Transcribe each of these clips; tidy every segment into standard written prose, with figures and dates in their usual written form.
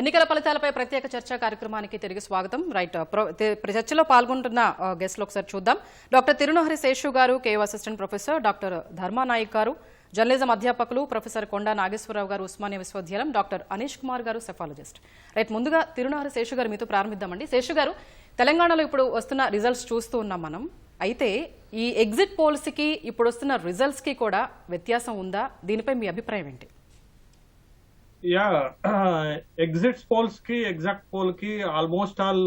ఎన్నికల ఫలితాలపై ప్రత్యేక చర్చా కార్యక్రమానికి తిరిగి స్వాగతం. రైట్, చర్చలో పాల్గొంటున్న గెస్ట్లు ఒకసారి చూద్దాం. డాక్టర్ తిరునహరి శేషు గారు, KU assistant professor, doctor Dharma Nayak గారు జర్నలిజం అధ్యాపకులు, ప్రొఫెసర్ కొండా నాగేశ్వరరావు గారు ఉస్మానియా విశ్వవిద్యాలయం, డాక్టర్ అనీష్ కుమార్ గారు సెఫాలజిస్ట్. రైట్, ముందుగా తిరునహరి శేషు గారు మీతో ప్రారంభిద్దామండి. శేషు గారు, తెలంగాణలో ఇప్పుడు వస్తున్న రిజల్ట్స్ చూస్తూ ఉన్నాం మనం. అయితే ఈ ఎగ్జిట్ పోల్స్కి ఇప్పుడు వస్తున్న రిజల్ట్స్కి కూడా వ్యత్యాసం ఉందా? దీనిపై మీ అభిప్రాయం ఏంటి? ఎగ్జిట్ పోల్స్ కి ఎగ్జాక్ట్ పోల్ కి ఆల్మోస్ట్ ఆల్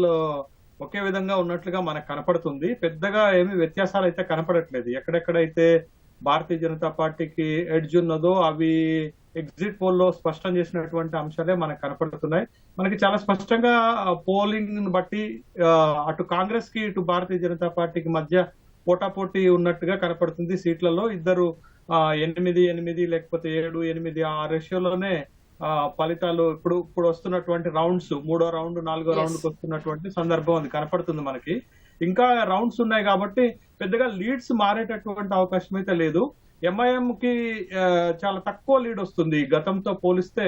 ఒకే విధంగా ఉన్నట్లుగా మనకు కనపడుతుంది. పెద్దగా ఏమి వ్యత్యాసాలు అయితే కనపడట్లేదు. ఎక్కడెక్కడైతే భారతీయ జనతా పార్టీకి ఎడ్జ్ ఉన్నదో అవి ఎగ్జిట్ పోల్ లో స్పష్టం చేసినటువంటి అంశాలే మనకు కనపడుతున్నాయి. మనకి చాలా స్పష్టంగా పోలింగ్ బట్టి అటు కాంగ్రెస్ కి ఇటు భారతీయ జనతా పార్టీకి మధ్య పోటాపోటీ ఉన్నట్టుగా కనపడుతుంది. సీట్లలో ఇద్దరు 8-8 లేకపోతే 7-8 ఆ రేషియోలోనే ఫలితాలు ఇప్పుడు వస్తున్నటువంటి రౌండ్స్, 3వ రౌండ్ 4వ రౌండ్ కి వస్తున్నటువంటి సందర్భం అది కనపడుతుంది మనకి. ఇంకా రౌండ్స్ ఉన్నాయి కాబట్టి పెద్దగా లీడ్స్ మారేటటువంటి అవకాశం అయితే లేదు. ఎంఐఎం కి చాలా తక్కువ లీడ్ వస్తుంది. గతంతో పోలిస్తే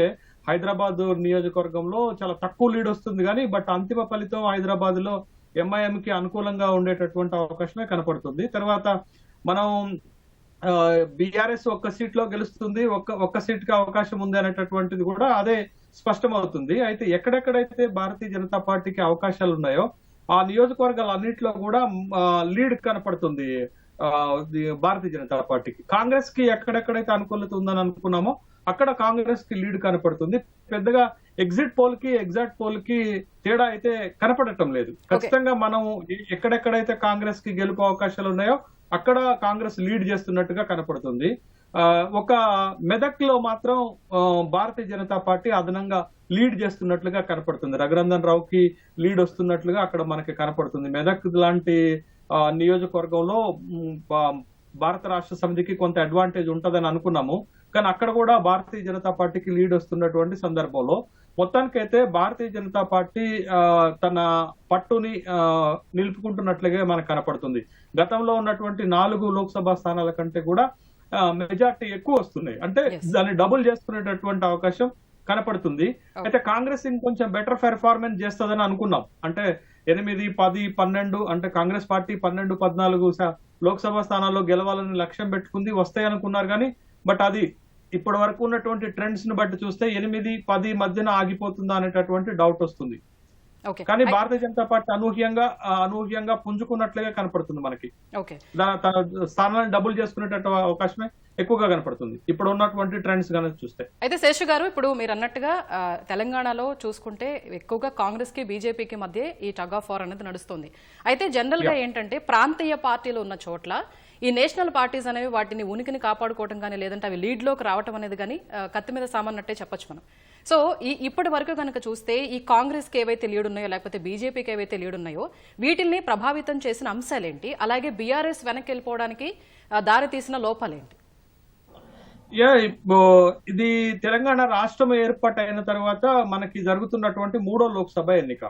హైదరాబాద్ నియోజకవర్గంలో చాలా తక్కువ లీడ్ వస్తుంది కానీ బట్ అంతిమ ఫలితం హైదరాబాద్ లో ఎంఐఎం కి అనుకూలంగా ఉండేటటువంటి అవకాశమే కనపడుతుంది. తర్వాత మనం బీఆర్ఎస్ ఒక్క సీట్ లో గెలుస్తుంది, ఒక్క సీట్ కి అవకాశం ఉంది అనేటటువంటిది కూడా అదే స్పష్టమవుతుంది. అయితే ఎక్కడెక్కడైతే భారతీయ జనతా పార్టీకి అవకాశాలు ఉన్నాయో ఆ నియోజకవర్గాలన్నింటిలో కూడా లీడ్ కనపడుతుంది భారతీయ జనతా పార్టీకి. కాంగ్రెస్ కి ఎక్కడెక్కడైతే అనుకూలత ఉందని అనుకున్నామో అక్కడ కాంగ్రెస్ కి లీడ్ కనపడుతుంది. పెద్దగా ఎగ్జిట్ పోల్ కి ఎగ్జాక్ట్ పోల్ కి తేడా అయితే కనపడటం లేదు. ఖచ్చితంగా మనం ఎక్కడెక్కడైతే కాంగ్రెస్ కి గెలుపు అవకాశాలు ఉన్నాయో అక్కడ కాంగ్రెస్ లీడ్ చేస్తున్నట్టుగా కనపడుతుంది. ఒక మెదక్ లో మాత్రం భారతీయ జనతా పార్టీ అదనంగా లీడ్ చేస్తున్నట్లుగా కనపడుతుంది. రఘునందన్ రావుకి లీడ్ వస్తున్నట్లుగా అక్కడ మనకి కనపడుతుంది. మెదక్ లాంటి నియోజకవర్గంలో భారత రాష్ట్ర సమితికి కొంత అడ్వాంటేజ్ ఉంటదని అనుకున్నాము, కానీ అక్కడ కూడా భారతీయ జనతా పార్టీకి లీడ్ వస్తున్నటువంటి సందర్భంలో మొత్తానికైతే భారతీయ జనతా పార్టీ తన పట్టుని నిలుపుకుంటున్నట్లుగా మనకు కనపడుతుంది. గతంలో ఉన్నటువంటి 4 లోక్సభ స్థానాల కంటే కూడా మెజార్టీ ఎక్కువ వస్తున్నాయి. అంటే దాన్ని డబుల్ చేసుకునేటటువంటి అవకాశం కనపడుతుంది. అయితే కాంగ్రెస్ ఇంకొంచెం బెటర్ పెర్ఫార్మెన్స్ చేస్తుందని అనుకున్నాం. అంటే 8, 10, 12 అంటే కాంగ్రెస్ పార్టీ 12, 14 లోక్సభ స్థానాల్లో గెలవాలని లక్ష్యం పెట్టుకుంది, వస్తాయి అనుకున్నారు కానీ బట్ అది ఇప్పటి వరకు ఉన్నటువంటి ట్రెండ్స్ ని బట్టి చూస్తే 8, 10 మధ్యన ఆగిపోతుందా అనేటటువంటి డౌట్ వస్తుంది. కానీ భారతీయ జనతా పార్టీ అనూహ్యంగా పుంజుకున్నట్లుగా కనపడుతుంది మనకి. తన స్థానాన్ని డబుల్ చేసుకునేటట్టు అవకాశమే ఎక్కువగా కనపడుతుంది ఇప్పుడు ఉన్నటువంటి ట్రెండ్స్ కనుక చూస్తే. అయితే శేషు గారు, ఇప్పుడు మీరు అన్నట్టుగా తెలంగాణలో చూసుకుంటే ఎక్కువగా కాంగ్రెస్ కి బీజేపీకి మధ్య ఈ టగ్ ఆఫ్ వార్ అనేది నడుస్తుంది. అయితే జనరల్ గా ఏంటంటే ప్రాంతీయ పార్టీలు ఉన్న చోట్ల ఈ నేషనల్ పార్టీస్ అనేవి వాటిని ఉనికిని కాపాడుకోవడం కానీ లేదంటే అవి లీడ్లోకి రావడం అనేది కానీ కత్తి మీద సామాన్నట్టే చెప్పొచ్చు మనం. సో ఇప్పటి వరకు కనుక చూస్తే ఈ కాంగ్రెస్కి ఏవైతే లీడ్ ఉన్నాయో లేకపోతే బీజేపీకి ఏవైతే లీడ్ ఉన్నాయో వీటిల్ని ప్రభావితం చేసిన అంశాలేంటి? అలాగే బీఆర్ఎస్ వెనక్కి వెళ్ళిపోవడానికి దారి తీసిన లోపాలేంటి? ఇది తెలంగాణ రాష్ట్రం ఏర్పాటైన తర్వాత మనకి జరుగుతున్నటువంటి 3వ లోక్సభ ఎన్నిక.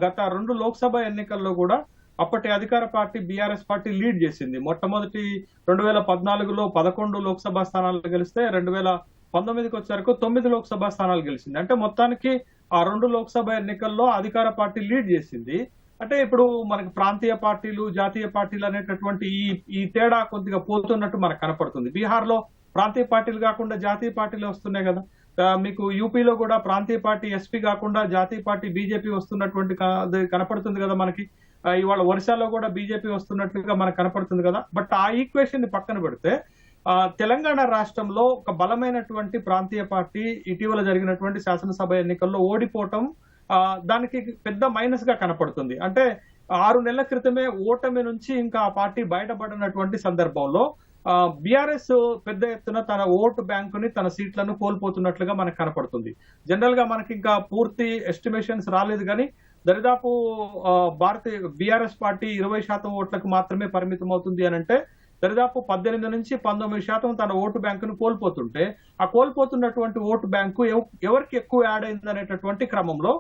గత 2 లోక్సభ ఎన్నికల్లో కూడా అప్పటి అధికార పార్టీ బీఆర్ఎస్ పార్టీ లీడ్ చేసింది. మొట్టమొదటి 2014లో 11 లోక్సభ స్థానాలు గెలిస్తే 2019కి వచ్చేవరకు 9 లోక్సభ స్థానాలు గెలిచింది. అంటే మొత్తానికి ఆ 2 లోక్సభ ఎన్నికల్లో అధికార పార్టీ లీడ్ చేసింది. అంటే ఇప్పుడు మనకి ప్రాంతీయ పార్టీలు జాతీయ పార్టీలు అనేటటువంటి ఈ తేడా కొద్దిగా పోతున్నట్టు మనకు కనపడుతుంది. బీహార్ లో ప్రాంతీయ పార్టీలు కాకుండా జాతీయ పార్టీలు వస్తున్నాయి కదా. మీకు యూపీలో కూడా ప్రాంతీయ పార్టీ ఎస్పీ కాకుండా జాతీయ పార్టీ బీజేపీ వస్తున్నటువంటి కనపడుతుంది కదా మనకి. ఇవాళ ఒరిస్సాలో కూడా బీజేపీ వస్తున్నట్లుగా మనకు కనపడుతుంది కదా. బట్ ఆ ఈక్వేషన్ ని పక్కన పెడితే తెలంగాణ రాష్ట్రంలో ఒక బలమైనటువంటి ప్రాంతీయ పార్టీ ఇటీవల జరిగినటువంటి శాసనసభ ఎన్నికల్లో ఓడిపోవటం దానికి పెద్ద మైనస్ గా కనపడుతుంది. అంటే 6 నెలల క్రితమే ఓటమి నుంచి ఇంకా ఆ పార్టీ బయటపడినటువంటి సందర్భంలో బీఆర్ఎస్ పెద్ద ఎత్తున తన ఓటు బ్యాంకుని తన సీట్లను కోల్పోతున్నట్లుగా మనకు కనపడుతుంది. జనరల్ గా మనకి ఇంకా పూర్తి ఎస్టిమేషన్స్ రాలేదు కానీ దరిదాపు బీఆర్ఎస్ పార్టీ 20% ఓట్లకు మాత్రమే పరిమితం అవుతుంది అని అంటే దరిదాపు 18 నుంచి 19% తన ఓటు బ్యాంకును కోల్పోతుంటే ఆ కోల్పోతున్నటువంటి ఓటు బ్యాంకు ఎవరికి ఎక్కువ యాడ్ అయింది అనేటటువంటి క్రమంలో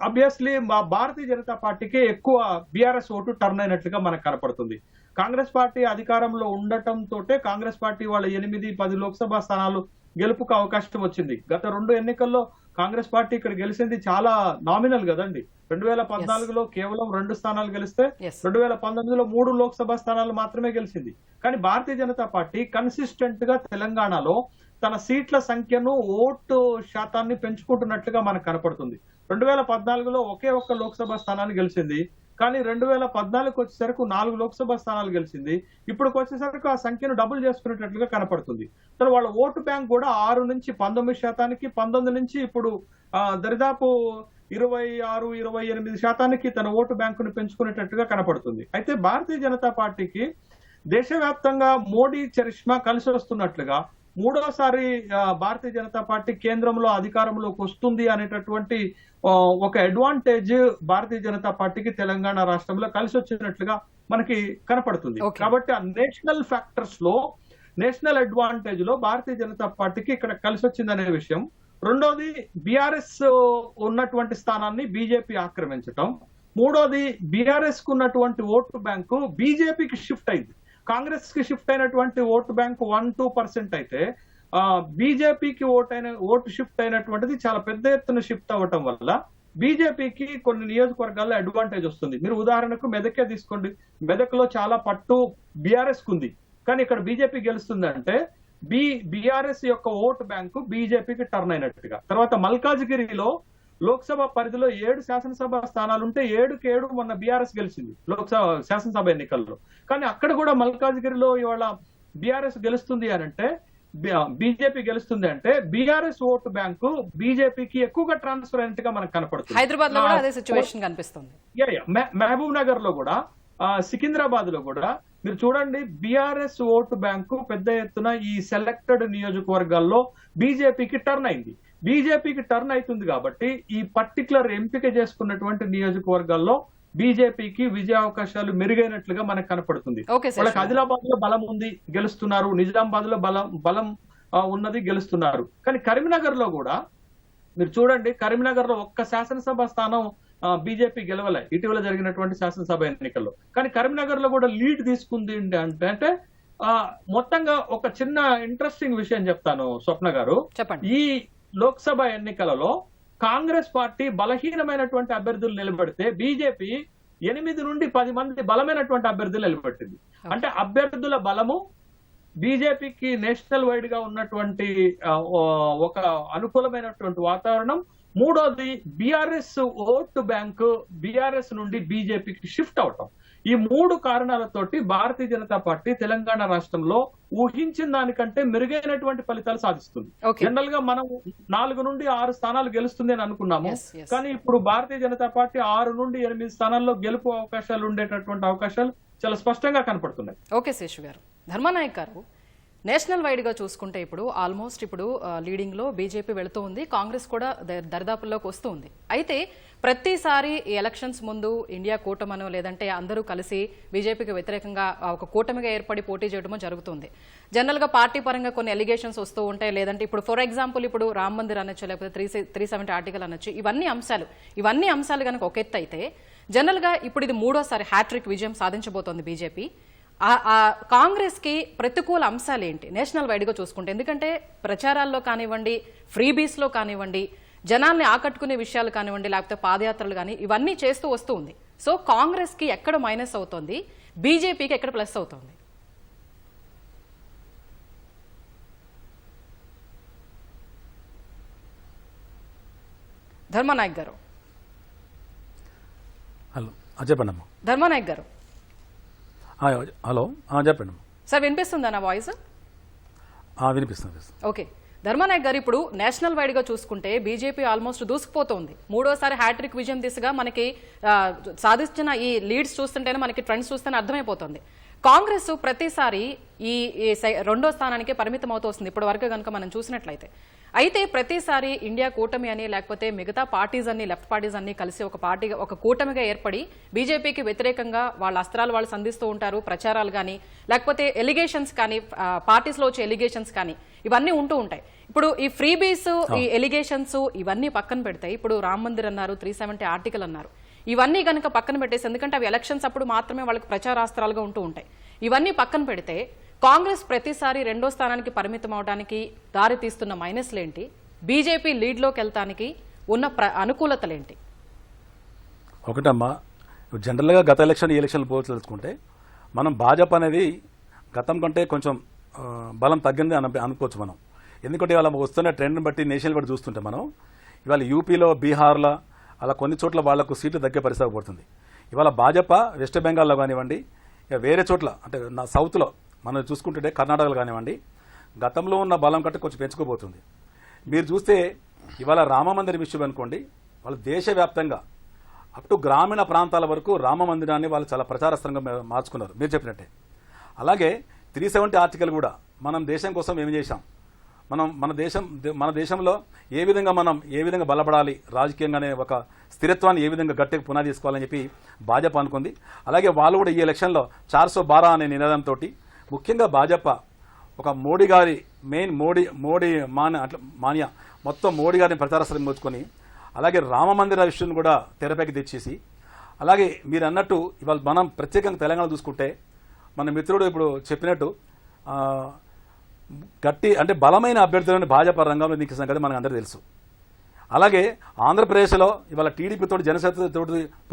ఆబ్వియస్లీ మా భారతీయ జనతా పార్టీకి ఎక్కువ బీఆర్ఎస్ ఓటు టర్న్ అయినట్లుగా మనకు కనపడుతుంది. కాంగ్రెస్ పార్టీ అధికారంలో ఉండటంతో కాంగ్రెస్ పార్టీ వాళ్ళ 8, 10 లోక్సభ స్థానాలు గెలుపుకు అవకాశం వచ్చింది. గత 2 ఎన్నికల్లో కాంగ్రెస్ పార్టీ ఇక్కడ గెలిచింది చాలా నామినల్ కదండి. 2014లో కేవలం 2 స్థానాలు గెలిస్తే 2019లో 3 లోక్సభ స్థానాలు మాత్రమే గెలిచింది. కానీ భారతీయ జనతా పార్టీ కన్సిస్టెంట్ గా తెలంగాణలో తన సీట్ల సంఖ్యను, ఓటు శాతాన్ని పెంచుకుంటున్నట్లుగా మనకు కనపడుతుంది. 2014లో ఒకే ఒక్క లోక్సభ స్థానాన్ని గెలిచింది. కానీ 2014కు వచ్చేసరికి 4 లోక్సభ స్థానాలు గెలిచింది. ఇప్పుడు వచ్చేసరికి ఆ సంఖ్యను డబుల్ చేసుకునేటట్లుగా కనపడుతుంది. తర్వాత వాళ్ళ ఓటు బ్యాంక్ కూడా 6 నుంచి 19%, 19 నుంచి ఇప్పుడు దరిదాపు 26-28% తన ఓటు బ్యాంకును పెంచుకునేటట్టుగా కనపడుతుంది. అయితే భారతీయ జనతా పార్టీకి దేశవ్యాప్తంగా మోడీ చరిష్మా కలిసి వస్తున్నట్లుగా మూడోసారి భారతీయ జనతా పార్టీ కేంద్రంలో అధికారంలోకి వస్తుంది అనేటటువంటి ఒక అడ్వాంటేజ్ భారతీయ జనతా పార్టీకి తెలంగాణ రాష్ట్రంలో కలిసి వచ్చినట్లుగా మనకి కనపడుతుంది. కాబట్టి ఆ నేషనల్ ఫ్యాక్టర్స్ లో, నేషనల్ అడ్వాంటేజ్ లో భారతీయ జనతా పార్టీకి ఇక్కడ కలిసి వచ్చిందనే విషయం. రెండోది, బీఆర్ఎస్ ఉన్నటువంటి స్థానాన్ని బీజేపీ ఆక్రమించటం. మూడోది, బీఆర్ఎస్ కు ఉన్నటువంటి ఓటు బ్యాంకు బీజేపీకి షిఫ్ట్ అయింది. కాంగ్రెస్ కి షిఫ్ట్ అయినటువంటి ఓటు బ్యాంకు 1-2% అయితే బీజేపీకి ఓటు షిఫ్ట్ అయినటువంటిది చాలా పెద్ద ఎత్తున షిఫ్ట్ అవ్వటం వల్ల బీజేపీకి కొన్ని నియోజకవర్గాల్లో అడ్వాంటేజ్ వస్తుంది. మీరు ఉదాహరణకు మెదకే తీసుకోండి. మెదక్లో చాలా పట్టు బీఆర్ఎస్ కు ఉంది, కానీ ఇక్కడ బీజేపీ గెలుస్తుందంటే బీఆర్ఎస్ యొక్క ఓటు బ్యాంకు బీజేపీకి టర్న్ అయినట్టుగా. తర్వాత మల్కాజ్గిరిలో లోక్సభ పరిధిలో 7 శాసనసభ స్థానాలుంటే 7కి 7 మొన్న బీఆర్ఎస్ గెలిచింది లోక్సభ శాసనసభ ఎన్నికల్లో. కానీ అక్కడ కూడా మల్కాజ్గిరిలో ఇవాళ బీఆర్ఎస్ గెలుస్తుంది అని అంటే, బీజేపీ గెలుస్తుంది అంటే బీఆర్ఎస్ ఓటు బ్యాంకు బీజేపీకి ఎక్కువగా ట్రాన్స్ఫర్ అయినట్టుగా మనకు కనపడుతుంది. హైదరాబాద్ లో కూడా అదే సిచ్యువేషన్ కనిపిస్తుంది. మహబూబ్ నగర్ లో కూడా, సికింద్రాబాద్ లో కూడా మీరు చూడండి, బీఆర్ఎస్ ఓటు బ్యాంకు పెద్ద ఎత్తున ఈ సెలెక్టెడ్ నియోజకవర్గాల్లో బీజేపీకి టర్న్ అయింది. బీజేపీకి టర్న్ అవుతుంది కాబట్టి ఈ పర్టికులర్ ఎంపిక చేసుకున్నటువంటి నియోజకవర్గాల్లో బీజేపీకి విజయ అవకాశాలు మెరుగైనట్లుగా మనకు కనపడుతుంది. వాళ్ళకి ఆదిలాబాద్ లో బలం ఉంది, గెలుస్తున్నారు. నిజామాబాద్ లో బలం ఉన్నది, గెలుస్తున్నారు. కానీ కరీంనగర్ లో కూడా మీరు చూడండి, కరీంనగర్ లో ఒక్క శాసనసభ స్థానం బీజేపీ గెలవలే ఇటీవల జరిగినటువంటి శాసనసభ ఎన్నికల్లో. కానీ కరీంనగర్ లో కూడా లీడ్ తీసుకుంది అంటే మొత్తంగా ఒక చిన్న ఇంట్రెస్టింగ్ విషయం చెప్తాను స్వప్న గారు. చెప్పండి. ఈ లోక్సభ ఎన్నికలలో కాంగ్రెస్ పార్టీ బలహీనమైనటువంటి అభ్యర్థులు నిలబెడితే బీజేపీ 8 నుండి 10 మంది బలమైనటువంటి అభ్యర్థులు నిలబెట్టింది. అంటే అభ్యర్థుల బలము బీజేపీకి నేషనల్ వైడ్ గా ఉన్నటువంటి ఒక అనుకూలమైనటువంటి వాతావరణం. మూడోది, బీఆర్ఎస్ ఓటు బ్యాంకు బీఆర్ఎస్ నుండి బీజేపీకి షిఫ్ట్ అవటం. ఈ 3 కారణాలతోటి భారతీయ జనతా పార్టీ తెలంగాణ రాష్ట్రంలో ఊహించిన దానికంటే మెరుగైనటువంటి ఫలితాలు సాధిస్తుంది. జనరల్ గా మనం 4 నుండి 6 స్థానాలు గెలుస్తుంది అని అనుకున్నాము. కానీ ఇప్పుడు భారతీయ జనతా పార్టీ 6 నుండి 8 స్థానాల్లో గెలుపు అవకాశాలు ఉండేటటువంటి అవకాశాలు చాలా స్పష్టంగా కనపడుతున్నాయి. ఓకే శేషు గారు. ధర్మానాయక్ గారు, నేషనల్ వైడ్ గా చూసుకుంటే ఇప్పుడు ఆల్మోస్ట్ ఇప్పుడు లీడింగ్ లో బీజేపీ వెళుతూ ఉంది, కాంగ్రెస్ కూడా దరిదాపుల్లోకి వస్తూ ఉంది. అయితే ప్రతిసారి ఈ ఎలక్షన్స్ ముందు ఇండియా కూటమనో లేదంటే అందరూ కలిసి బీజేపీకి వ్యతిరేకంగా ఒక కూటమిగా ఏర్పడి పోటీ చేయడమో జరుగుతుంది. జనరల్ గా పార్టీ పరంగా కొన్ని ఎలిగేషన్స్ వస్తూ ఉంటాయి. లేదంటే ఇప్పుడు ఫర్ ఎగ్జాంపుల్ ఇప్పుడు రామ్ మందిర్ అనొచ్చు, లేకపోతే 370 ఆర్టికల్ అనొచ్చు. ఇవన్నీ అంశాలు కనుక ఒక ఎత్తు అయితే, జనరల్ గా ఇప్పుడు ఇది 3వ హ్యాట్రిక్ విజయం సాధించబోతోంది బీజేపీ. కాంగ్రెస్ కి ప్రతికూల అంశాలు ఏంటి నేషనల్ వైడ్ గా చూసుకుంటే? ఎందుకంటే ప్రచారాల్లో కానివ్వండి, ఫ్రీబీస్ లో కానివ్వండి, జనాల్ని ఆకట్టుకునే విషయాలు కానివ్వండి, లేకపోతే పాదయాత్రలు కానీ ఇవన్నీ చేస్తూ వస్తూ ఉంది. సో కాంగ్రెస్ కి ఎక్కడ మైనస్ అవుతోంది, బీజేపీకి ఎక్కడ ప్లస్ అవుతోంది? ధర్మానాయక్ గారు. హలో చెప్పండి. ధర్మానాయక్ గారు. హలో చెప్పండి సార్, వినిపిస్తుందా నా వాయిస్? వినిపిస్తుంది. ఓకే ధర్మానాయక్ గారు, ఇప్పుడు నేషనల్ వైడ్ గా చూసుకుంటే బీజేపీ ఆల్మోస్ట్ దూసుకుపోతోంది. 3వ హ్యాట్రిక్ విజయం దిశగా మనకి సాధించిన ఈ లీడ్స్ చూస్తుంటేనే, మనకి ట్రెండ్స్ చూస్తేనే అర్థమైపోతుంది. కాంగ్రెస్ ప్రతిసారి ఈ 2వ స్థానానికే పరిమితం అవుతూ వస్తుంది ఇప్పటి వరకు కనుక మనం చూసినట్లయితే. అయితే ప్రతిసారి ఇండియా కూటమి అని, లేకపోతే మిగతా పార్టీస్ అన్ని, లెఫ్ట్ పార్టీస్ అన్ని కలిసి ఒక కూటమిగా ఏర్పడి బీజేపీకి వ్యతిరేకంగా వాళ్ళ అస్త్రాలు వాళ్ళు సంధిస్తూ ఉంటారు. ప్రచారాలు కానీ, లేకపోతే ఎలిగేషన్స్ కానీ, పార్టీస్ లో వచ్చే ఎలిగేషన్స్ కానీ ఇవన్నీ ఉంటూ ఉంటాయి. ఇప్పుడు ఈ ఫ్రీబీస్, ఈ ఎలిగేషన్స్ ఇవన్నీ పక్కన పెడితే, ఇప్పుడు రామ్ మందిర్ అన్నారు, 370 ఆర్టికల్ అన్నారు, ఇవన్నీ కనుక పక్కన పెట్టేసి, ఎందుకంటే అవి ఎలక్షన్స్ అప్పుడు మాత్రమే వాళ్ళకి ప్రచారాస్త్రాలుగా ఉంటూ ఉంటాయి. ఇవన్నీ పక్కన పెడితే కాంగ్రెస్ ప్రతిసారి 2వ స్థానానికి పరిమితం అవడానికి దారి తీస్తున్న మైనస్లు ఏంటి? బీజేపీ లీడ్లోకి వెళ్తానికి ఉన్న అనుకూలతలేంటి? ఒకటమ్మా, జనరల్గా గత ఎలక్షన్ ఈ ఎలక్షన్ పోల్చి తెలుసుకుంటే మనం భాజపా అనేది గతం కంటే కొంచెం బలం తగ్గింది అనుకోవచ్చు మనం. ఎందుకంటే ఇవాళ వస్తున్న ట్రెండ్ని బట్టి నేషనల్ బట్టి చూస్తుంటే మనం ఇవాళ యూపీలో, బీహార్లో అలా కొన్ని చోట్ల వాళ్లకు సీట్లు తగ్గే పరిస్థితి పడుతుంది. ఇవాళ భాజపా వెస్ట్ బెంగాల్లో కానివ్వండి, ఇక వేరే చోట్ల అంటే నా సౌత్లో మనం చూసుకుంటుంటే కర్ణాటకలో కానివ్వండి, గతంలో ఉన్న బలం కంటే కొంచెం పెంచుకోబోతుంది. మీరు చూస్తే ఇవాళ రామ మందిరం విషయం అనుకోండి, వాళ్ళు దేశవ్యాప్తంగా అప్ టు గ్రామీణ ప్రాంతాల వరకు రామ మందిరాన్ని వాళ్ళు చాలా ప్రచారస్త్రంగా మార్చుకున్నారు మీరు చెప్పినట్టే. అలాగే 370 ఆర్టికల్ కూడా మనం దేశం కోసం ఏమి చేశాం, మన దేశంలో ఏ విధంగా బలపడాలి, రాజకీయంగానే ఒక స్థిరత్వాన్ని ఏ విధంగా గట్టిగా పునాది తీసుకోవాలని చెప్పి భాజపా అనుకుంది. అలాగే వాళ్ళు కూడా ఈ ఎలక్షన్లో 412 అనే నినాదంతో ముఖ్యంగా భాజపా ఒక మోడీ గారి మెయిన్ మోడీ మాన్య మొత్తం మోడీ గారిని ప్రచారస్త్రం మోచుకొని అలాగే రామ మందిర విషయం కూడా తెరపైకి తెచ్చేసి, అలాగే మీరు అన్నట్టు ఇవాళ మనం ప్రత్యేకంగా తెలంగాణ చూసుకుంటే మన మిత్రుడు ఇప్పుడు చెప్పినట్టు గట్టి అంటే బలమైన అభ్యర్థులను భాజపా రంగంలో దించిన సంగతి మనకు అందరూ తెలుసు. అలాగే ఆంధ్రప్రదేశ్లో ఇవాళ టీడీపీతో జనసేనతో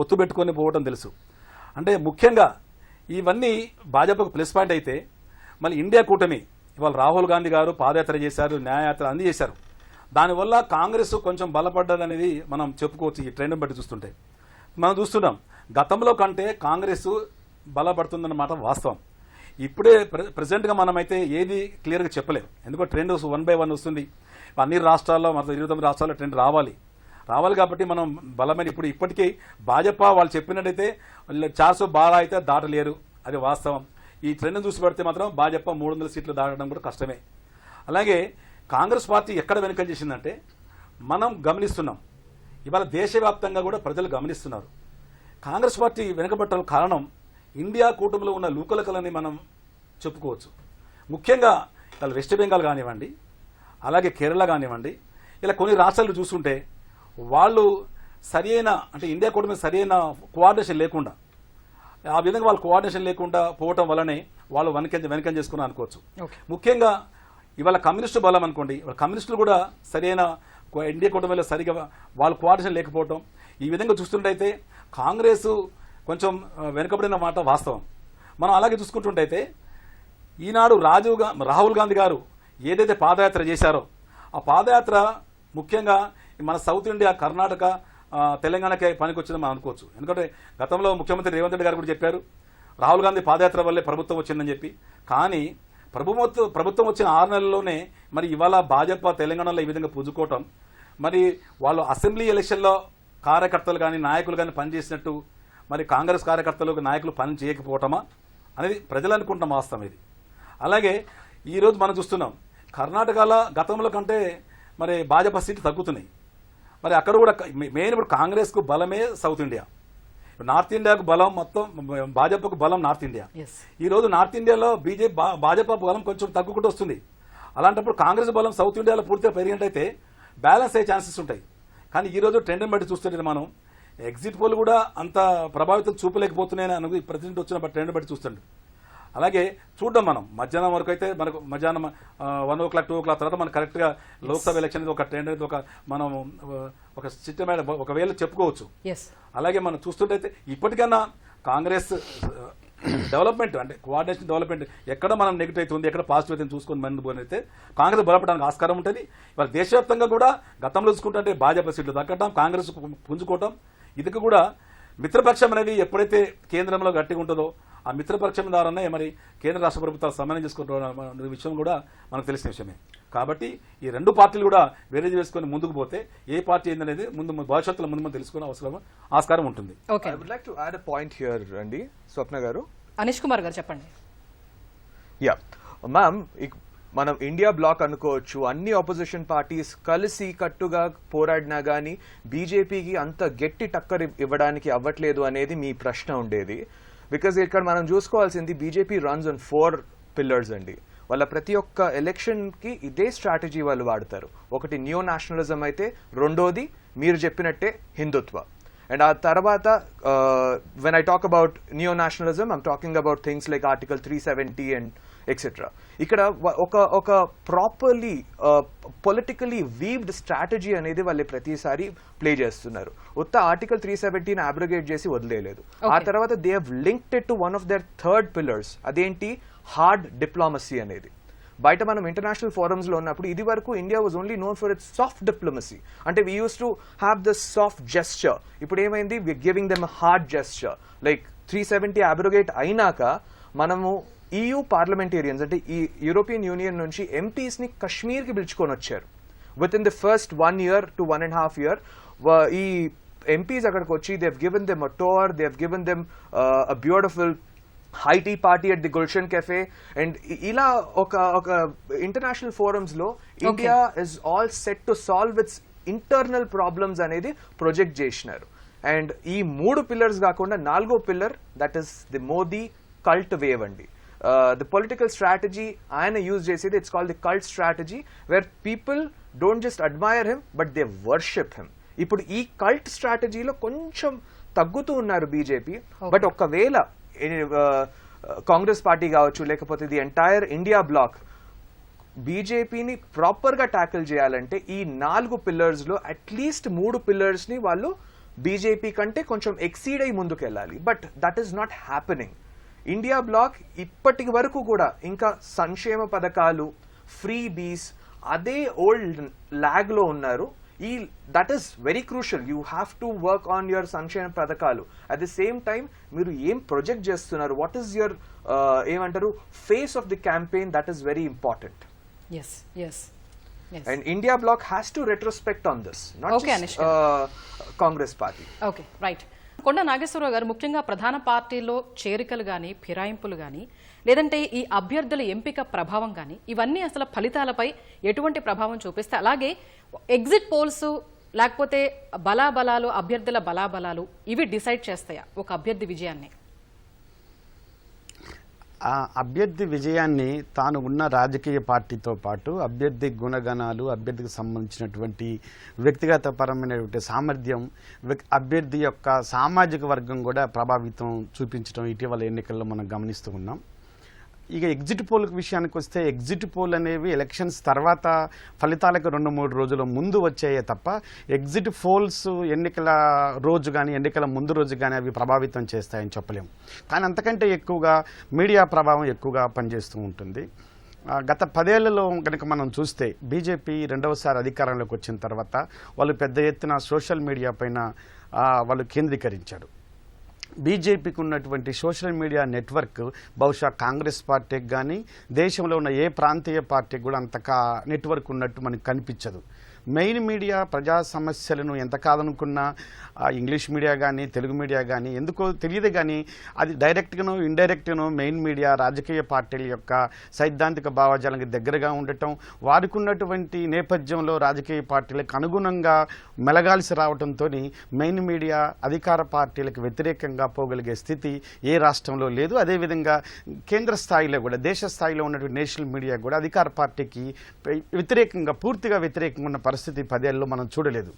పొత్తు పెట్టుకొని పోవడం తెలుసు. అంటే ముఖ్యంగా ఇవన్నీ భాజపాకు ప్లస్ పాయింట్ అయితే, మళ్ళీ ఇండియా కూటమి ఇవాళ రాహుల్ గాంధీ గారు పాదయాత్ర చేశారు, న్యాయయాత్ర అన్ని చేశారు. దానివల్ల కాంగ్రెస్ కొంచెం బలపడ్డదనేది మనం చెప్పుకోవచ్చు. ఈ ట్రెండ్ బట్టి చూస్తుంటే మనం చూస్తున్నాం గతంలో కంటే కాంగ్రెస్ బలపడుతుందన్నమాట వాస్తవం. ఇప్పుడే ప్రెసెంట్గా మనమైతే ఏది క్లియర్గా చెప్పలేము, ఎందుకంటే ట్రెండ్ 1 by 1 వస్తుంది. అన్ని రాష్ట్రాల్లో మొత్తం 29 రాష్ట్రాల్లో ట్రెండ్ రావాలి కాబట్టి మనం బలమైన ఇప్పటికీ భాజపా వాళ్ళు చెప్పినట్టయితే 412 అయితే దాటలేరు, అది వాస్తవం. ఈ ట్రెండ్ చూసి పెడితే మాత్రం భాజపా 300 సీట్లు దాటడం కూడా కష్టమే. అలాగే కాంగ్రెస్ పార్టీ ఎక్కడ వెనుకం చేసిందంటే మనం గమనిస్తున్నాం, ఇవాళ దేశవ్యాప్తంగా కూడా ప్రజలు గమనిస్తున్నారు. కాంగ్రెస్ పార్టీ వెనుకబట్టడం కారణం ఇండియా కూటమిలో ఉన్న లూకలకలని మనం చెప్పుకోవచ్చు. ముఖ్యంగా ఇవాళ వెస్ట్ బెంగాల్ కానివ్వండి, అలాగే కేరళ కానివ్వండి, ఇలా కొన్ని రాష్ట్రాలు చూస్తుంటే వాళ్ళు సరైన అంటే ఇండియా కూటమి సరైన కోఆర్డినేషన్ లేకుండా, ఆ విధంగా వాళ్ళు కోఆర్డినేషన్ లేకుండా పోవటం వల్లనే వాళ్ళు వెనకం చేసుకుని అనుకోవచ్చు. ముఖ్యంగా ఇవాళ కమ్యూనిస్టు బలం అనుకోండి, ఇవాళ కమ్యూనిస్టులు కూడా సరైన ఇండియా కూటమిలో సరిగా వాళ్ళు కోఆర్డినేషన్ లేకపోవటం, ఈ విధంగా చూస్తుంటే కాంగ్రెస్ కొంచెం వెనుకబడిన మాట వాస్తవం. మనం అలాగే చూసుకుంటుంటే ఈనాడు రాహుల్ గాంధీ గారు ఏదైతే పాదయాత్ర చేశారో ఆ పాదయాత్ర ముఖ్యంగా మన సౌత్ ఇండియా, కర్ణాటక, తెలంగాణకే పనికొచ్చిందని మనం అనుకోవచ్చు. ఎందుకంటే గతంలో ముఖ్యమంత్రి రేవంత్ రెడ్డి గారు కూడా చెప్పారు రాహుల్ గాంధీ పాదయాత్ర వల్లే ప్రభుత్వం వచ్చిందని చెప్పి. కానీ ప్రభుత్వం వచ్చిన 6 నెలల్లోనే మరి ఇవాళ భాజపా తెలంగాణలో ఈ విధంగా పుంజుకోవటం, మరి వాళ్ళు అసెంబ్లీ ఎలక్షన్లో కార్యకర్తలు కానీ నాయకులు కానీ పనిచేసినట్టు మరి కాంగ్రెస్ కార్యకర్తలు నాయకులు పని చేయకపోవటమా అనేది ప్రజలు అనుకుంటున్న వాస్తవం ఇది. అలాగే ఈరోజు మనం చూస్తున్నాం కర్ణాటకలో గతంలో కంటే మరి భాజపా సీట్లు తగ్గుతున్నాయి. మరి అక్కడ కూడా మెయిన్ ఇప్పుడు కాంగ్రెస్కు బలమే సౌత్ ఇండియా, నార్త్ ఇండియాకు బలం మొత్తం భాజపాకు బలం నార్త్ ఇండియా. ఈరోజు నార్త్ ఇండియాలో భాజపా బలం కొంచెం తగ్గుకుంటూ వస్తుంది. అలాంటప్పుడు కాంగ్రెస్ బలం సౌత్ ఇండియాలో పూర్తిగా పెరిగినట్టయితే బ్యాలెన్స్ అయ్యే ఛాన్సెస్ ఉంటాయి. కానీ ఈరోజు ట్రెండ్ని బట్టి చూస్తుంటే మనం ఎగ్జిట్ పోల్ కూడా అంత ప్రభావితం చూపలేకపోతున్నాయని అనుకు ప్రెసిడెంట్ వచ్చిన ట్రెండ్ బట్టి చూస్తుండే. అలాగే చూద్దాం మనం మధ్యాహ్నం వరకు అయితే మనకు మధ్యాహ్నం 1 o'clock 2 o'clock తర్వాత మనం కరెక్ట్గా లోక్సభ ఎలక్షన్ అనేది ఒక ట్రెండ్ అనేది మనం ఒక సిస్టమ్ ఒకవేళ చెప్పుకోవచ్చు. అలాగే మనం చూస్తుంటే ఇప్పటికైనా కాంగ్రెస్ డెవలప్మెంట్ అంటే కోఆర్డినేషన్ డెవలప్మెంట్ ఎక్కడ మనం నెగిటివ్ అవుతుంది, ఎక్కడ పాజిటివ్ అయితే చూసుకొని ముందు పోయినైతే కాంగ్రెస్ బలపడడానికి ఆస్కారం ఉంటుంది. ఇవాళ దేశవ్యాప్తంగా కూడా గతంలో చూసుకుంటే భాజపా సీట్లు దక్కడం, కాంగ్రెస్ పుంజుకోవటం, ఇది కూడా మిత్రపక్షం అనేది ఎప్పుడైతే కేంద్రంలో గట్టిగా ఉంటుందో ఆ మిత్రపక్షం ద్వారానే మరి కేంద్ర రాష్ట్ర ప్రభుత్వాలు సమన్వయం చేసుకుంటున్న విషయం కూడా మనకు తెలిసిన విషయమే. కాబట్టి ఈ 2 పార్టీలు కూడా వేరేజ్ వేసుకొని ముందుకు పోతే ఏ పార్టీ ఏందనేది భవిష్యత్తులో ముందు తెలుసుకునే ఆస్కారం ఉంటుంది. I would like to add a point here, Randy. Swapna garu. Anish Kumar garu చెప్పండి. Yeah. Ma'am, మనం ఇండియా బ్లాక్ అనుకోవచ్చు, అన్ని ఆపోజిషన్ పార్టీస్ కలిసి కట్టుగా పోరాడినా గానీ బీజేపీకి అంత గట్టి టక్కర్ ఇవ్వడానికి అవ్వట్లేదు అనేది మీ ప్రశ్న ఉండేది. బికాజ్ ఇక్కడ మనం చూసుకోవాల్సింది బీజేపీ రన్స్ ఆన్ 4 పిల్లర్స్ అండి. వాళ్ళ ప్రతి ఒక్క ఎలక్షన్ కి ఇదే స్ట్రాటజీ వాళ్ళు వాడతారు. ఒకటి న్యూ నేషనలిజం అయితే, రెండోది మీరు చెప్పినట్టే హిందుత్వ. అండ్ ఆ తర్వాత when I talk about new nationalism I'm talking about things like article 370 and etcetera. ఇక్కడ ఒక ప్రాపర్లీ పొలిటికలీ వీవ్డ్ స్ట్రాటజీ అనేది వాళ్ళు ప్రతిసారి ప్లే చేస్తున్నారు. ఉత్త ఆర్టికల్ 370 అబ్రోగేట్ చేసి వదిలేయలేదు. ఆ తర్వాత they have linked it to one of their third pillars, అదేంటి హార్డ్ డిప్లొమసీ అనేది. బయట మనం ఇంటర్నేషనల్ ఫోరమ్స్ లో ఉన్నప్పుడు ఇది వరకు India was only known for its soft diplomacy, అంటే we use to have the soft gesture. ఇప్పుడు ఏమైంది, we giving them hard gesture. Like 370 abrogate అయినాక మనము EU పార్లమెంటేరియన్స్ అంటే ఈ యూరోపియన్ యూనియన్ నుంచి ఎంపీస్ ని కశ్మీర్ కి పిలుచుకొని వచ్చారు. With in the first 1 year to 1.5 years ఈ ఎంపీస్ అక్కడికి వచ్చి they have given them a tour, they have given them a beautiful high tea party at the Gulshan cafe. And ఇలా ఒక ఇంటర్నేషనల్ ఫోరమ్స్ లో India is all set to solve its internal problems అనేది project చేసినారు. And ఈ 3 pillars కాకుండా 4వ pillar, that is the Modi cult wave అండి. The political strategy ఆయన యూజ్ చేసేది, it's called the cult strategy, where people don't just admire him but they worship him. ఇప్పుడు ఈ కల్ట్ స్ట్రాటజీలో కొంచెం తగ్గుతూ ఉన్నారు బీజేపీ. బట్ ఒకవేళ కాంగ్రెస్ పార్టీ కావచ్చు, లేకపోతే ది ఎంటైర్ ఇండియా బ్లాక్ బీజేపీని ప్రాపర్ గా ట్యాకిల్ చేయాలంటే ఈ 4 పిల్లర్స్ లో అట్లీస్ట్ 3 పిల్లర్స్ ని వాళ్ళు బీజేపీ కంటే కొంచెం ఎక్సీడ్ అయి ముందుకు వెళ్ళాలి. But that is not happening. India bloc ఇప్పటి వరకు కూడా ఇంకా సంక్షేమ పథకాలు, ఫ్రీ బీస్ అదే ఓల్డ్ లాగ్ లో ఉన్నారు. That is very crucial. You have to work on your సంక్షేమ పథకాలు. అట్ ది సేమ్ టైం మీరు ఏం ప్రొజెక్ట్ చేస్తున్నారు, వాట్ ఈస్ యువర్ ఏమంటారు face of the campaign, that is very important. And India bloc has to retrospect on this, not just Congress party. Okay, right. Konda Nageswara Rao గారు, ముఖ్యంగా ప్రధాన పార్టీలో చేరికలు కానీ, ఫిరాయింపులు కానీ, లేదంటే ఈ అభ్యర్థుల ఎంపిక ప్రభావం కానీ, ఇవన్నీ అసలు ఫలితాలపై ఎటువంటి ప్రభావం చూపిస్తే, అలాగే ఎగ్జిట్ పోల్స్ లేకపోతే బలాబలాలు, అభ్యర్థుల బలాబలాలు ఇవి డిసైడ్ చేస్తాయా ఒక అభ్యర్థి విజయాన్ని? ఆ అభ్యర్థి విజయాన్ని తాను ఉన్న రాజకీయ పార్టీతో పాటు అభ్యర్థి గుణగణాలు, అభ్యర్థికి సంబంధించినటువంటి వ్యక్తిగత పరమైనటువంటి సామర్థ్యం, అభ్యర్థి యొక్క సామాజిక వర్గం కూడా ప్రభావితం చూపించడం ఇటీవల ఎన్నికల్లో మనం గమనిస్తూ ఉన్నాం. ఇక ఎగ్జిట్ పోల్ విషయానికి వస్తే, ఎగ్జిట్ పోల్ అనేవి ఎలక్షన్స్ తర్వాత ఫలితాలకు 2-3 రోజుల ముందు వచ్చాయే తప్ప ఎగ్జిట్ పోల్స్ ఎన్నికల రోజు కానీ ఎన్నికల ముందు రోజు కానీ అవి ప్రభావితం చేస్తాయని చెప్పలేము. కానీ అంతకంటే ఎక్కువగా మీడియా ప్రభావం ఎక్కువగా పనిచేస్తూ ఉంటుంది. గత 10 ఏళ్లలో కనుక మనం చూస్తే బీజేపీ 2వసారి అధికారంలోకి వచ్చిన తర్వాత వాళ్ళు పెద్ద ఎత్తున సోషల్ మీడియా పైన వాళ్ళు కేంద్రీకరించారు. బీజేపీకి ఉన్నటువంటి సోషల్ మీడియా నెట్వర్క్ బహుశా కాంగ్రెస్ పార్టీకి కానీ దేశంలో ఉన్న ఏ ప్రాంతీయ పార్టీకి కూడా అంతగా నెట్వర్క్ ఉన్నట్టు మనకు కనిపించదు. మెయిన్ మీడియా ప్రజా సమస్యలను ఎంత కాదనుకున్నా ఇంగ్లీష్ మీడియా కానీ తెలుగు మీడియా కానీ ఎందుకో తెలియదు కానీ అది డైరెక్ట్గానో ఇండైరెక్ట్గానో మెయిన్ మీడియా రాజకీయ పార్టీల యొక్క సైద్ధాంతిక భావజాలానికి దగ్గరగా ఉండటం, వారికి ఉన్నటువంటి నేపథ్యంలో రాజకీయ పార్టీలకు అనుగుణంగా మెలగాల్సి రావడంతో మెయిన్ మీడియా అధికార పార్టీలకు వ్యతిరేకంగా పోగలిగే స్థితి ఏ రాష్ట్రంలో లేదు. అదేవిధంగా కేంద్ర స్థాయిలో కూడా, దేశ స్థాయిలో ఉన్నటువంటి నేషనల్ మీడియా కూడా అధికార పార్టీకి వ్యతిరేకంగా, పూర్తిగా వ్యతిరేకంగా ఉన్న పరిస్థితి 10 ఏళ్ళలో మనం చూడలేదు.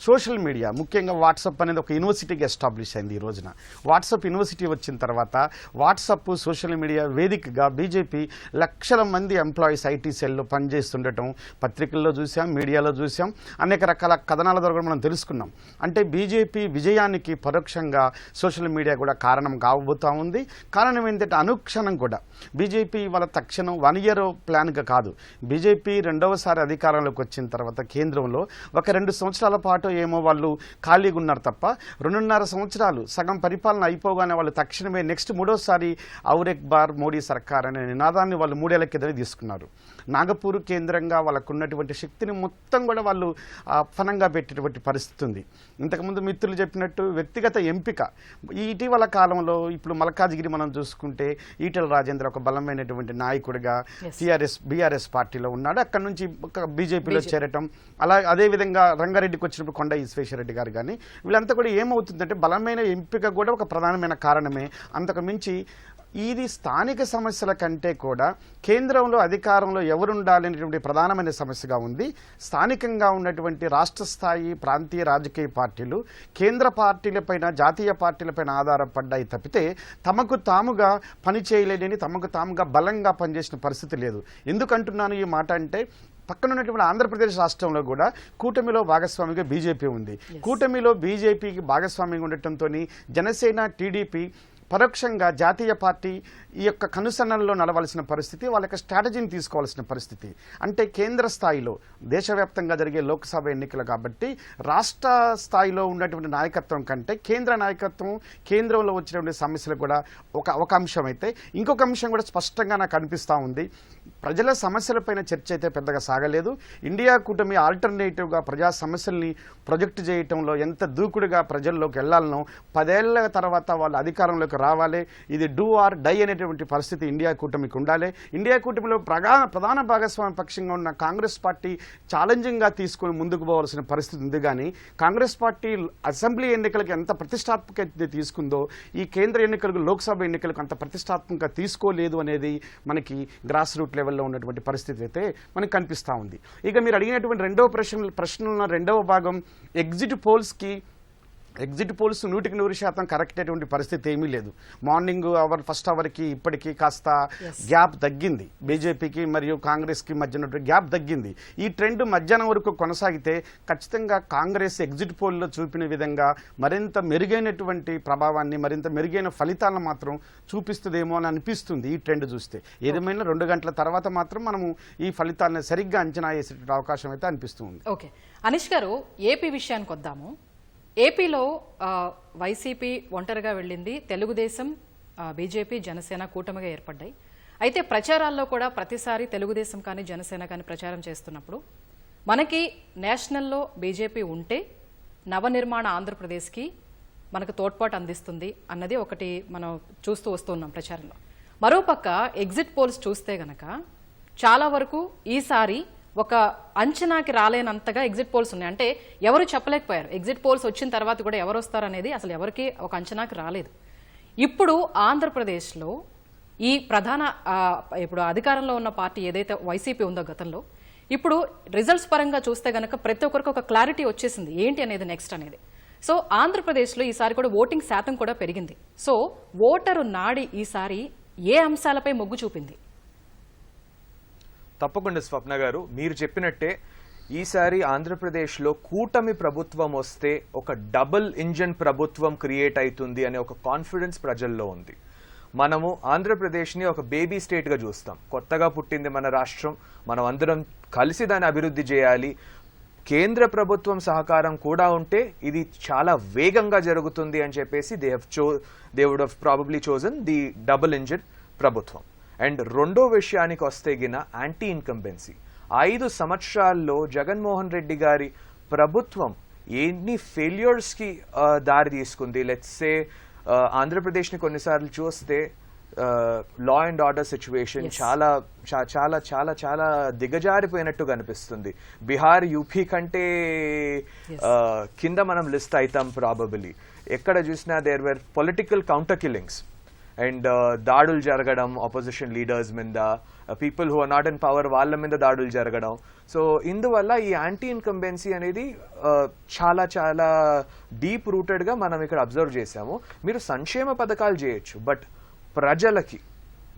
సోషల్ మీడియా ముఖ్యంగా వాట్సాప్ అనేది ఒక యూనివర్సిటీకి ఎస్టాబ్లిష్ అయింది. ఈ రోజున వాట్సాప్ యూనివర్సిటీ వచ్చిన తర్వాత వాట్సాప్ సోషల్ మీడియా వేదికగా బీజేపీ లక్షల మంది ఎంప్లాయీస్ ఐటీ సెల్లో పనిచేస్తుండటం పత్రికల్లో చూసాం, మీడియాలో చూసాం, అనేక రకాల కథనాల ద్వారా మనం తెలుసుకున్నాం. అంటే బీజేపీ విజయానికి పరోక్షంగా సోషల్ మీడియా కూడా కారణం కాబోతా ఉంది. కారణం ఏంటంటే అనుక్షణం కూడా బీజేపీ వాళ్ళ తక్షణం 1 year ప్లాన్గా కాదు, బీజేపీ 2వసారి అధికారంలోకి వచ్చిన తర్వాత కేంద్రంలో ఒక 2 సంవత్సరాల పాటు ఏమో వాళ్ళు ఖాళీగా ఉన్నారు తప్ప 2.5 సంవత్సరాలు సగం పరిపాలన అయిపోగానే వాళ్ళు తక్షణమే నెక్స్ట్ 3వసారి ఔరెక్ బార్ మోడీ సర్కార్ అనే నినాదాన్ని వాళ్ళు 3 ఏళ్ల కిందనే తీసుకున్నారు. నాగపూర్ కేంద్రంగా వాళ్ళకు ఉన్నటువంటి శక్తిని మొత్తం కూడా వాళ్ళు ఫనంగా పెట్టేటువంటి పరిస్థితి ఉంది. ఇంతకుముందు మిత్రులు చెప్పినట్టు వ్యక్తిగత ఎంపిక ఈ ఇటీవల కాలంలో ఇప్పుడు మల్కాజ్గిరి మనం చూసుకుంటే ఈటెల రాజేంద్ర ఒక బలమైనటువంటి నాయకుడిగా బీఆర్ఎస్ పార్టీలో ఉన్నాడు. అక్కడ నుంచి బీజేపీలో చేరటం, అలా అదేవిధంగా రంగారెడ్డికి వచ్చినప్పుడు కొండ ఈశ్వేశ్వరరెడ్డి గారు కానీ వీళ్ళంతా కూడా ఏమవుతుందంటే బలమైన ఎంపిక కూడా ఒక ప్రధానమైన కారణమే. అంతకు మించి ఇది స్థానిక సమస్యల కంటే కూడా కేంద్రంలో అధికారంలో ఎవరుండాలనేటువంటి ప్రధానమైన సమస్యగా ఉంది. స్థానికంగా ఉన్నటువంటి రాష్ట్ర స్థాయి ప్రాంతీయ రాజకీయ పార్టీలు కేంద్ర పార్టీలపైన జాతీయ పార్టీలపైన ఆధారపడ్డాయి తప్పితే తమకు తాముగా పనిచేయలేని తమకు తాముగా బలంగా పనిచేసిన పరిస్థితి లేదు. ఎందుకంటున్నాను ఈ మాట అంటే పక్కన ఉన్నటువంటి ఆంధ్రప్రదేశ్ రాష్ట్రంలో కూడా కూటమిలో భాగస్వామిగా బీజేపీ ఉంది. కూటమిలో బీజేపీకి భాగస్వామ్యంగా ఉండటంతో జనసేన టీడీపీ పరోక్షంగా జాతీయ పార్టీ ఈ యొక్క కనుసన్నల్లో నడవలసిన పరిస్థితి, వాళ్ళ యొక్క స్ట్రాటజీని తీసుకోవాల్సిన పరిస్థితి. అంటే కేంద్ర స్థాయిలో దేశవ్యాప్తంగా జరిగే లోక్సభ ఎన్నికలు కాబట్టి రాష్ట్ర స్థాయిలో ఉన్నటువంటి నాయకత్వం కంటే కేంద్ర నాయకత్వం కేంద్రంలో వచ్చినటువంటి సమస్యలు కూడా ఒక అంశం అయితే, ఇంకొక అంశం కూడా స్పష్టంగా నాకు అనిపిస్తూ ఉంది. ప్రజల సమస్యలపైన చర్చ అయితే పెద్దగా సాగలేదు. ఇండియా కూటమి ఆల్టర్నేటివ్గా ప్రజా సమస్యల్ని ప్రొజెక్ట్ చేయటంలో ఎంత దూకుడుగా ప్రజల్లోకి వెళ్లాలనో 10 ఏళ్ల తర్వాత వాళ్ళు అధికారంలోకి రావాలి, ఇది డూ ఆర్ డై అనేటువంటి పరిస్థితి ఇండియా కూటమికి ఉండాలి. ఇండియా కూటమిలో ప్రధాన భాగస్వామ్య పక్షంగా ఉన్న కాంగ్రెస్ పార్టీ ఛాలెంజింగ్గా తీసుకుని ముందుకు పోవాల్సిన పరిస్థితి ఉంది. కానీ కాంగ్రెస్ పార్టీ అసెంబ్లీ ఎన్నికలకు ఎంత ప్రతిష్టాత్మకత తీసుకుందో ఈ కేంద్ర ఎన్నికలకు లోక్సభ ఎన్నికలకు అంత ప్రతిష్టాత్మకంగా తీసుకోలేదు అనేది మనకి గ్రాస్ రూట్ లెవెల్లో ఉన్నటువంటి పరిస్థితి అయితే మనకు కనిపిస్తూ ఉంది. ఇక మీరు అడిగినటువంటి ప్రశ్నల రెండవ భాగం ఎగ్జిట్ పోల్స్కి ఎగ్జిట్ పోల్స్ 100% కరెక్ట్ అటువంటి పరిస్థితి ఏమీ లేదు. మార్నింగ్ ఫస్ట్ అవర్కి ఇప్పటికీ కాస్త గ్యాప్ తగ్గింది. బీజేపీకి మరియు కాంగ్రెస్కి మధ్య గ్యాప్ తగ్గింది. ఈ ట్రెండ్ మధ్యాహ్నం వరకు కొనసాగితే ఖచ్చితంగా కాంగ్రెస్ ఎగ్జిట్ పోల్లో చూపిన విధంగా మరింత మెరుగైనటువంటి ప్రభావాన్ని, మరింత మెరుగైన ఫలితాలను మాత్రం చూపిస్తుందేమో అని అనిపిస్తుంది ఈ ట్రెండ్ చూస్తే. ఏదేమైనా 2 గంటల తర్వాత మాత్రం మనము ఈ ఫలితాలను సరిగ్గా అంచనా వేసే అవకాశం అయితే అనిపిస్తుంది. ఓకే, అనీష్ గారు, ఏపీ విషయానికి వద్దాము. ఏపీలో వైసీపీ ఒంటరిగా వెళ్ళింది, తెలుగుదేశం, బీజేపీ, జనసేన కూటమిగా ఏర్పడ్డాయి. అయితే ప్రచారాల్లో కూడా ప్రతిసారి తెలుగుదేశం కానీ జనసేన కానీ ప్రచారం చేస్తున్నప్పుడు మనకి నేషనల్లో బీజేపీ ఉంటే నవనిర్మాణ ఆంధ్రప్రదేశ్కి మనకు తోడ్పాటు అందిస్తుంది అన్నది ఒకటి మనం చూస్తూ వస్తున్నాం ప్రచారంలో. మరోపక్క ఎగ్జిట్ పోల్స్ చూస్తే గనక చాలా వరకు ఈసారి ఒక అంచనాకి రాలేనంతగా ఎగ్జిట్ పోల్స్ ఉన్నాయి. అంటే ఎవరు చెప్పలేకపోయారు. ఎగ్జిట్ పోల్స్ వచ్చిన తర్వాత కూడా ఎవరు వస్తారనేది అసలు ఎవరికి ఒక అంచనాకి రాలేదు. ఇప్పుడు ఆంధ్రప్రదేశ్లో ఈ ప్రధాన ఇప్పుడు అధికారంలో ఉన్న పార్టీ ఏదైతే వైసీపీ ఉందో గతంలో, ఇప్పుడు రిజల్ట్స్ పరంగా చూస్తే గనక ప్రతి ఒక్కరికి ఒక క్లారిటీ వచ్చేసింది ఏంటి అనేది నెక్స్ట్ అనేది. సో ఆంధ్రప్రదేశ్లో ఈసారి కూడా ఓటింగ్ శాతం కూడా పెరిగింది. సో ఓటరు నాడి ఈసారి ఏ అంశాలపై మొగ్గు చూపింది? తప్పకుండా స్వప్న గారు, మీరు చెప్పినట్టే ఈసారి ఆంధ్రప్రదేశ్లో కూటమి ప్రభుత్వం వస్తే ఒక డబుల్ ఇంజన్ ప్రభుత్వం క్రియేట్ అవుతుంది అనే ఒక కాన్ఫిడెన్స్ ప్రజల్లో ఉంది. మనము ఆంధ్రప్రదేశ్ని ఒక బేబీ స్టేట్గా చూస్తాం. కొత్తగా పుట్టింది మన రాష్ట్రం, మనం అందరం కలిసి దాన్ని అభివృద్ధి చేయాలి. కేంద్ర ప్రభుత్వం సహకారం కూడా ఉంటే ఇది చాలా వేగంగా జరుగుతుంది అని చెప్పేసి they would have probably chosen the double engine ప్రభుత్వం. అండ్ రెండో విషయానికి వస్తే గిన యాంటీ ఇన్కంబెన్సీ. 5 సంవత్సరాల్లో జగన్మోహన్ రెడ్డి గారి ప్రభుత్వం ఎన్ని ఫెయిల్యూర్స్కి దారి తీసుకుంది. లెట్స్ సే ఆంధ్రప్రదేశ్ని కొన్నిసార్లు చూస్తే లా అండ్ ఆర్డర్ సిచ్యువేషన్ చాలా చాలా చాలా చాలా దిగజారిపోయినట్టు కనిపిస్తుంది. బీహార్, యూపీ కంటే కింద మనం లిస్ట్ అవుతాం ప్రాబబిలీ. ఎక్కడ చూసినా there were political counter killings and దాడులు జరగడం ఆపోజిషన్ లీడర్స్ మీద, people who are not in power వాళ్ళ మీద దాడులు జరగడం. సో ఇందువల్ల ఈ యాంటీ ఇన్కంబెన్సీ అనేది చాలా చాలా డీప్ రూటెడ్గా మనం ఇక్కడ అబ్జర్వ్ చేశాము. మీరు సంక్షేమ పథకాలు చేయొచ్చు, బట్ ప్రజలకి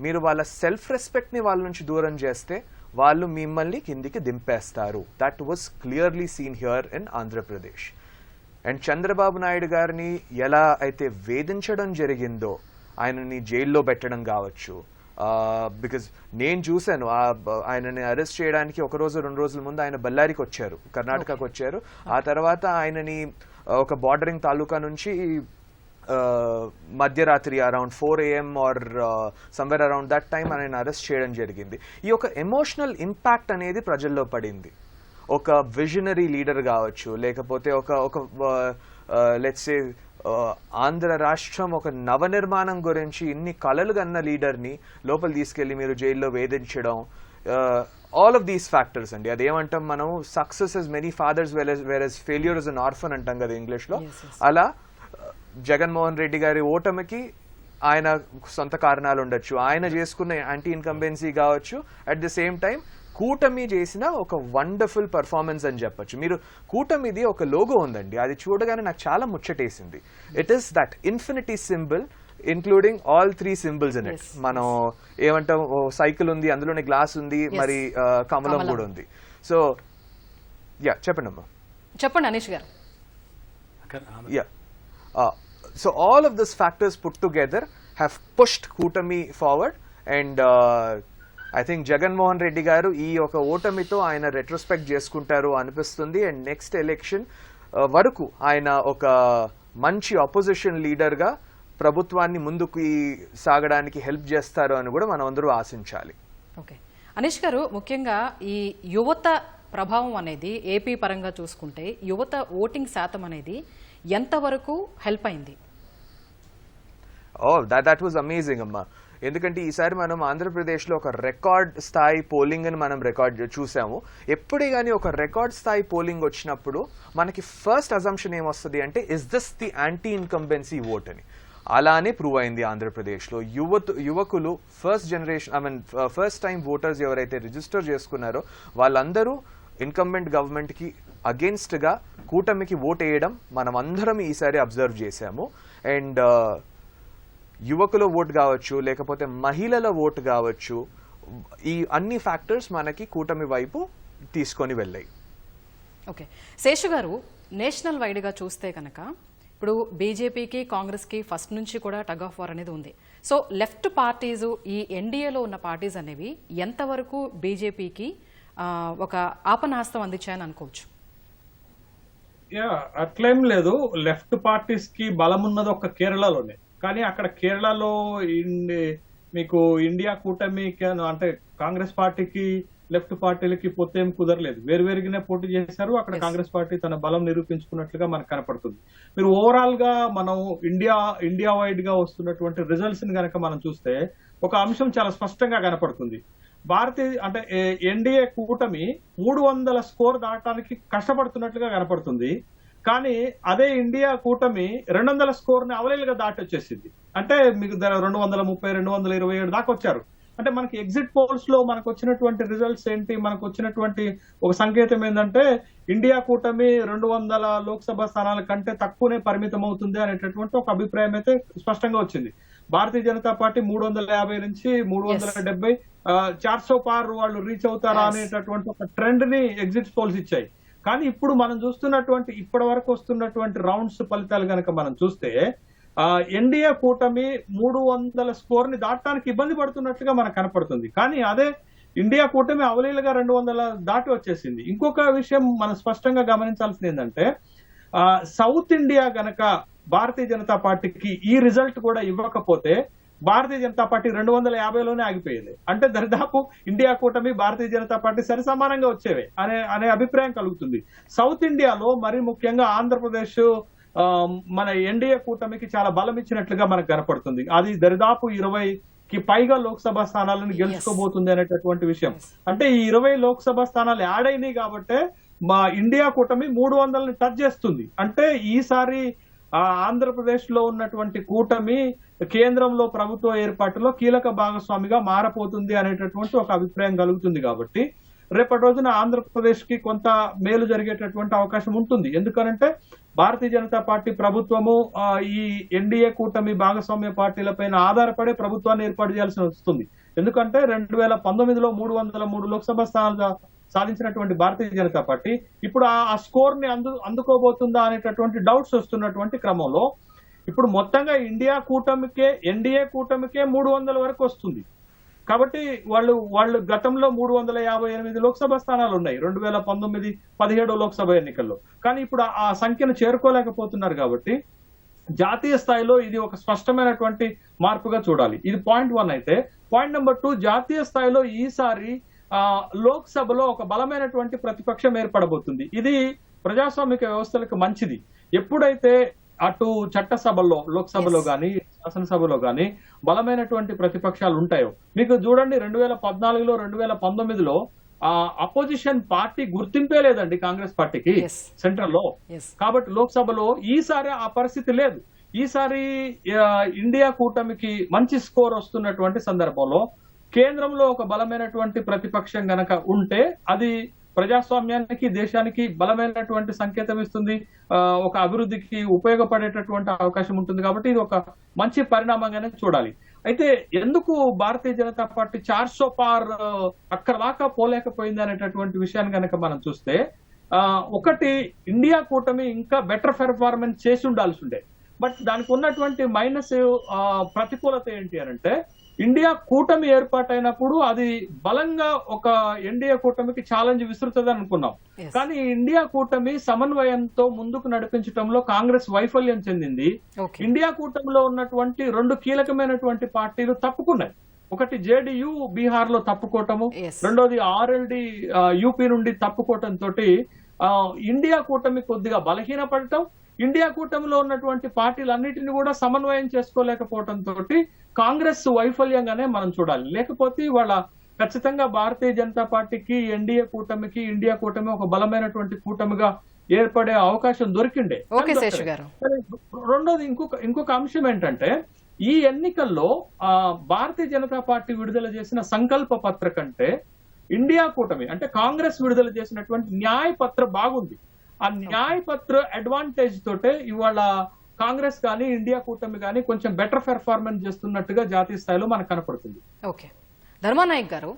మీరు వాళ్ళ సెల్ఫ్ రెస్పెక్ట్ని వాళ్ళ నుంచి దూరం చేస్తే వాళ్ళు మిమ్మల్ని కిందికి దింపేస్తారు. That was clearly seen here in Andhra Pradesh. And Chandrababu Naidu గారిని ఎలా అయితే వేధించడం జరిగిందో, ఆయనని జైల్లో పెట్టడం కావచ్చు, బికాజ్ నేను చూశాను ఆయనని అరెస్ట్ చేయడానికి 1 రోజు 2 రోజుల ముందు ఆయన బళ్ళారికి వచ్చారు, కర్ణాటకకు వచ్చారు. ఆ తర్వాత ఆయనని ఒక బార్డరింగ్ తాలూకా నుంచి మధ్యరాత్రి around 4 AM or somewhere around that time ఆయన అరెస్ట్ చేయడం జరిగింది. ఈ యొక్క ఎమోషనల్ ఇంపాక్ట్ అనేది ప్రజల్లో పడింది. ఒక విజనరీ లీడర్ కావచ్చు, లేకపోతే ఒక లెట్స్ సే ఆంధ్ర రాష్ట్రం ఒక నవనిర్మాణం గురించి ఇన్ని కలలు కన్న లీడర్ని లోపల తీసుకెళ్లి మీరు జైల్లో వేధించడం, ఆల్ ఆఫ్ దీస్ ఫ్యాక్టర్స్ అండి. అదేమంటాం మనం, success is many fathers versus failure is an orphan అంటాం కదా ఇంగ్లీష్లో. అలా జగన్మోహన్ రెడ్డి గారి ఓటమికి ఆయన సొంత కారణాలు ఉండొచ్చు, ఆయన చేసుకున్న యాంటీ ఇన్కంబెన్సీ కావచ్చు, అట్ ది సేమ్ టైం కూటమి చేసిన ఒక వండర్ఫుల్ పర్ఫార్మెన్స్ అని చెప్పొచ్చు. మీరు కూటమిది ఒక లోగో ఉందండి, అది చూడగానే నాకు చాలా ముచ్చటేసింది. It is that infinity symbol including all 3 symbols in it. మనం ఏమంటాం, సైకిల్ ఉంది, అందులోనే గ్లాస్ ఉంది, మరి కమలం కూడా ఉంది. సో చెప్పండి అమ్మా. చెప్పండి అనీష్ గారు. So all of these factors put together have pushed Kutami forward, and I think Jagan Mohan Reddy garu ee oka ఓటమితో ఆయన రెట్రోస్పెక్ట్ చేసుకుంటారు అనిపిస్తుంది. అండ్ నెక్స్ట్ ఎలక్షన్ వరకు ఆయన ఒక మంచి ఆపోజిషన్ లీడర్ గా ప్రభుత్వాన్ని ముందుకు సాగడానికి హెల్ప్ చేస్తారు అని కూడా మనం అందరూ ఆశించాలి. ఓకే అనీష్ గారు, ముఖ్యంగా ఈ యువత ప్రభావం అనేది ఏపీ పరంగా చూసుకుంటే యువత ఓటింగ్ శాతం అనేది ఎంతవరకు హెల్ప్ అయింది? దట్ వాజ్ అమేజింగ్ అమ్మా. ఎందుకంటే ఈసారి మనం ఆంధ్రప్రదేశ్లో ఒక రికార్డ్ స్థాయి పోలింగ్ అని మనం చూసాము. ఎప్పుడే కానీ ఒక రికార్డ్ స్థాయి పోలింగ్ వచ్చినప్పుడు మనకి ఫస్ట్ అజంప్షన్ ఏమొస్తుంది అంటే, is this the anti incumbency vote అని. అలానే ప్రూవ్ అయింది ఆంధ్రప్రదేశ్లో. యువకులు first generation first time voters ఎవరైతే రిజిస్టర్ చేసుకున్నారో వాళ్ళందరూ ఇన్కంబెంట్ గవర్నమెంట్ కి అగేన్స్ట్ గా కూటమికి ఓట్ వేయడం మనం అందరం ఈసారి అబ్జర్వ్ చేశాము. అండ్ యువకుల ఓట్ కావచ్చు, లేకపోతే మహిళల ఓట్ కావచ్చు, ఈ అన్ని ఫ్యాక్టర్స్ మనకి కూటమి వైపు తీసుకొని వెళ్ళాయి. ఓకే శేషు గారు, నేషనల్ వైడ్గా చూస్తే కనుక ఇప్పుడు బీజేపీకి కాంగ్రెస్కి ఫస్ట్ నుంచి కూడా టగ్ ఆఫ్ వార్ అనేది ఉంది. సో లెఫ్ట్ పార్టీస్, ఈ ఎన్డీఏలో ఉన్న పార్టీస్ అనేవి ఎంతవరకు బీజేపీకి ఒక ఆపనాస్తం అందించాయని అనుకోవచ్చు? అట్లేం లేదు. లెఫ్ట్ పార్టీస్ కి బలం ఉన్నది ఒక కేరళలోనే. కానీ అక్కడ కేరళలో మీకు ఇండియా కూటమికి అంటే కాంగ్రెస్ పార్టీకి లెఫ్ట్ పార్టీలకి పొత్తేం కుదరలేదు, వేరువేరుగానే పోటీ చేశారు. అక్కడ కాంగ్రెస్ పార్టీ తన బలం నిరూపించుకున్నట్లుగా మనకు కనపడుతుంది. మీరు ఓవరాల్ గా మనం ఇండియా వైడ్ గా వస్తున్నటువంటి రిజల్ట్స్ ని కనుక మనం చూస్తే ఒక అంశం చాలా స్పష్టంగా కనపడుతుంది. ఎన్డీఏ కూటమి 300 స్కోర్ దాటడానికి కష్టపడుతున్నట్లుగా కనపడుతుంది. కానీ అదే ఇండియా కూటమి 200 స్కోర్ ని అవలీలుగా దాటి వచ్చేసింది. అంటే మీకు 230, 227 దాకా వచ్చారు. అంటే మనకి ఎగ్జిట్ పోల్స్ లో మనకు వచ్చినటువంటి రిజల్ట్స్ ఏంటి, మనకు వచ్చినటువంటి ఒక సంకేతం ఏంటంటే ఇండియా కూటమి 200 లోక్సభ స్థానాల కంటే తక్కువనే పరిమితం అవుతుంది అనేటటువంటి ఒక అభిప్రాయం అయితే స్పష్టంగా వచ్చింది. భారతీయ జనతా పార్టీ 350 నుంచి 370 400 పార్ వాళ్ళు రీచ్ అవుతారా అనేటటువంటి ఒక ట్రెండ్ ని ఎగ్జిట్ పోల్స్ ఇచ్చాయి. కానీ ఇప్పుడు మనం చూస్తున్నటువంటి ఇప్పటి వరకు వస్తున్నటువంటి రౌండ్స్ ఫలితాలు కనుక మనం చూస్తే ఎన్డీఏ కూటమి 300 స్కోర్ ని దాటడానికి ఇబ్బంది పడుతున్నట్లుగా మనకు కనపడుతుంది. కానీ అదే ఇండియా కూటమి అవలీలుగా 200 దాటి వచ్చేసింది. ఇంకొక విషయం మనం స్పష్టంగా గమనించాల్సింది ఏంటంటే, సౌత్ ఇండియా గనక భారతీయ జనతా పార్టీకి ఈ రిజల్ట్ కూడా ఇవ్వకపోతే భారతీయ జనతా పార్టీ 250లోనే ఆగిపోయేది. అంటే దరిదాపు ఇండియా కూటమి భారతీయ జనతా పార్టీ సరి సమానంగా వచ్చేవే అనే అభిప్రాయం కలుగుతుంది. సౌత్ ఇండియాలో మరి ముఖ్యంగా ఆంధ్రప్రదేశ్ మన ఎన్డీఏ కూటమికి చాలా బలం ఇచ్చినట్లుగా మనకు కనపడుతుంది. అది దరిదాపు 20కి పైగా లోక్సభ స్థానాలను గెలుచుకోబోతుంది అనేటటువంటి విషయం. అంటే ఈ 20 లోక్సభ స్థానాలు యాడ్ అయినాయి కాబట్టి మా ఇండియా కూటమి 300ని టచ్ చేస్తుంది. అంటే ఈసారి ఆంధ్రప్రదేశ్ లో ఉన్నటువంటి కూటమి కేంద్రంలో ప్రభుత్వ ఏర్పాటులో కీలక భాగస్వామిగా మారపోతుంది అనేటటువంటి ఒక అభిప్రాయం కలుగుతుంది. కాబట్టి రేపటి రోజున ఆంధ్రప్రదేశ్ కి కొంత మేలు జరిగేటటువంటి అవకాశం ఉంటుంది. ఎందుకనంటే భారతీయ జనతా పార్టీ ప్రభుత్వము ఈ ఎన్డీఏ కూటమి భాగస్వామ్య పార్టీలపైన ఆధారపడే ప్రభుత్వాన్ని ఏర్పాటు చేయాల్సి వస్తుంది. ఎందుకంటే 2019లో 303 లోక్సభ స్థానాలు సాధించినటువంటి భారతీయ జనతా పార్టీ ఇప్పుడు ఆ స్కోర్ ని అందుకోబోతుందా అనేటటువంటి డౌట్స్ వస్తున్నటువంటి క్రమంలో ఇప్పుడు మొత్తంగా ఎన్డీఏ కూటమికే 300 వరకు వస్తుంది. కాబట్టి వాళ్ళు గతంలో 358 లోక్సభ స్థానాలు ఉన్నాయి 2019-17 లోక్సభ ఎన్నికల్లో. కానీ ఇప్పుడు ఆ సంఖ్యను చేరుకోలేకపోతున్నారు. కాబట్టి జాతీయ స్థాయిలో ఇది ఒక స్పష్టమైనటువంటి మార్పుగా చూడాలి. ఇది పాయింట్ 1 అయితే. పాయింట్ నెంబర్ 2, జాతీయ స్థాయిలో ఈసారి లోక్సభలో ఒక బలమైనటువంటి ప్రతిపక్షం ఏర్పడబోతుంది. ఇది ప్రజాస్వామిక వ్యవస్థలకు మంచిది. ఎప్పుడైతే అటు చట్టసభలో లోక్సభలో గాని శాసనసభలో గాని బలమైనటువంటి ప్రతిపక్షాలు ఉంటాయో, మీకు చూడండి 2014లో 2019లో అపోజిషన్ పార్టీ గుర్తింపే లేదండి కాంగ్రెస్ పార్టీకి సెంట్రల్ లో. కాబట్టి లోక్సభలో ఈసారి ఆ పరిస్థితి లేదు. ఈసారి ఇండియా కూటమికి మంచి స్కోర్ వస్తున్నటువంటి సందర్భంలో కేంద్రంలో ఒక బలమైనటువంటి ప్రతిపక్షం గనక ఉంటే అది ప్రజాస్వామ్యానికి దేశానికి బలమైనటువంటి సంకేతం ఇస్తుంది, ఒక అభివృద్ధికి ఉపయోగపడేటటువంటి అవకాశం ఉంటుంది. కాబట్టి ఇది ఒక మంచి పరిణామంగానే చూడాలి. అయితే ఎందుకు భారతీయ జనతా పార్టీ 400 పార్ అక్కడ దాకా పోలేకపోయింది అనేటటువంటి విషయాన్ని కనుక మనం చూస్తే, ఒకటి ఇండియా కూటమి ఇంకా బెటర్ పెర్ఫార్మెన్స్ చేసి ఉండాల్సి ఉండే. బట్ దానికి ఉన్నటువంటి మైనస్ ప్రతికూలత ఏంటి అనంటే, ఇండియా కూటమి ఏర్పాటైనప్పుడు అది బలంగా ఒక ఎన్డీఏ కూటమికి ఛాలెంజ్ విసురుతుంది అనుకున్నాం. కానీ ఇండియా కూటమి సమన్వయంతో ముందుకు నడిపించడంలో కాంగ్రెస్ వైఫల్యం చెందింది. ఇండియా కూటమిలో ఉన్నటువంటి 2 కీలకమైనటువంటి పార్టీలు తప్పుకున్నాయి. ఒకటి జేడీయూ బీహార్ లో తప్పుకోవటము, రెండోది ఆర్ఎల్డి యూపీ నుండి తప్పుకోవటం తోటి ఇండియా కూటమి కొద్దిగా బలహీనపడటం, ఇండియా కూటమిలో ఉన్నటువంటి పార్టీలన్నిటిని కూడా సమన్వయం చేసుకోలేకపోవటం తోటి కాంగ్రెస్ వైఫల్యంగానే మనం చూడాలి. లేకపోతే వాళ్ళ ఖచ్చితంగా భారతీయ జనతా పార్టీకి ఎన్డీఏ కూటమికి ఇండియా కూటమి ఒక బలమైనటువంటి కూటమిగా ఏర్పడే అవకాశం దొరికిండే. రెండోది ఇంకొక అంశం ఏంటంటే, ఈ ఎన్నికల్లో భారతీయ జనతా పార్టీ విడుదల చేసిన సంకల్ప పత్ర కంటే ఇండియా కూటమి అంటే కాంగ్రెస్ విడుదల చేసినటువంటి న్యాయ పత్ర బాగుంది. ఆ న్యాయ పత్ర అడ్వాంటేజ్ తోటే ఇవాళ కాంగ్రెస్ కానీ ఇండియా కూటమి కానీ కొంచెం బెటర్ పెర్ఫార్మెన్స్ చేస్తున్నట్టుగా జాతీయ స్థాయిలో మనకు కనపడుతుంది. ఓకే, ధర్మానాయక్ గారు,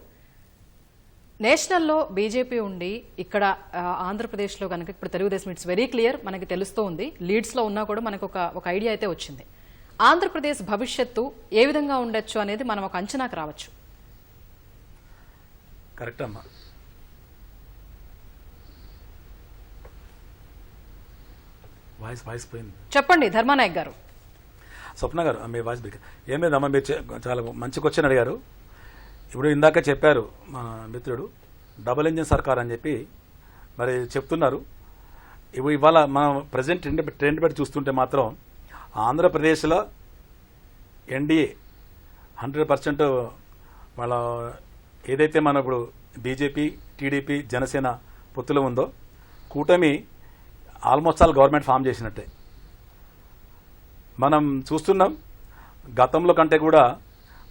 నేషనల్లో బీజేపీ ఉండి ఇక్కడ ఆంధ్రప్రదేశ్లో కనుక ఇప్పుడు తెలుగుదేశం ఇట్స్ వెరీ క్లియర్, మనకి తెలుస్తూ ఉంది, లీడ్స్లో ఉన్నా కూడా మనకు ఒక ఐడియా అయితే వచ్చింది. ఆంధ్రప్రదేశ్ భవిష్యత్తు ఏ విధంగా ఉండొచ్చు అనేది మనం ఒక అంచనాకు రావచ్చు. కరెక్ట్ అమ్మా. వాయిస్ పోయింది. చెప్పండి ధర్మానాయక్ గారు. స్వప్న గారు, మీ వాయిస్ ఏం లేదమ్మా, మీరు చాలా మంచి క్వశ్చన్ అడిగారు. ఇప్పుడు ఇందాక చెప్పారు మా మిత్రుడు డబుల్ ఇంజిన్ సర్కార్ అని చెప్పి మరి చెప్తున్నారు. ఇవాళ మనం ప్రజెంట్ ట్రెండ్ బట్టి చూస్తుంటే మాత్రం ఆంధ్రప్రదేశ్లో ఎన్డీఏ 100% వాళ్ళ ఏదైతే మన ఇప్పుడు బీజేపీ, టీడీపీ, జనసేన పొత్తులో ఉందో కూటమి ఆల్మోస్ట్ ఆల్ గవర్నమెంట్ ఫామ్ చేసినట్టే మనం చూస్తున్నాం. గతంలో కంటే కూడా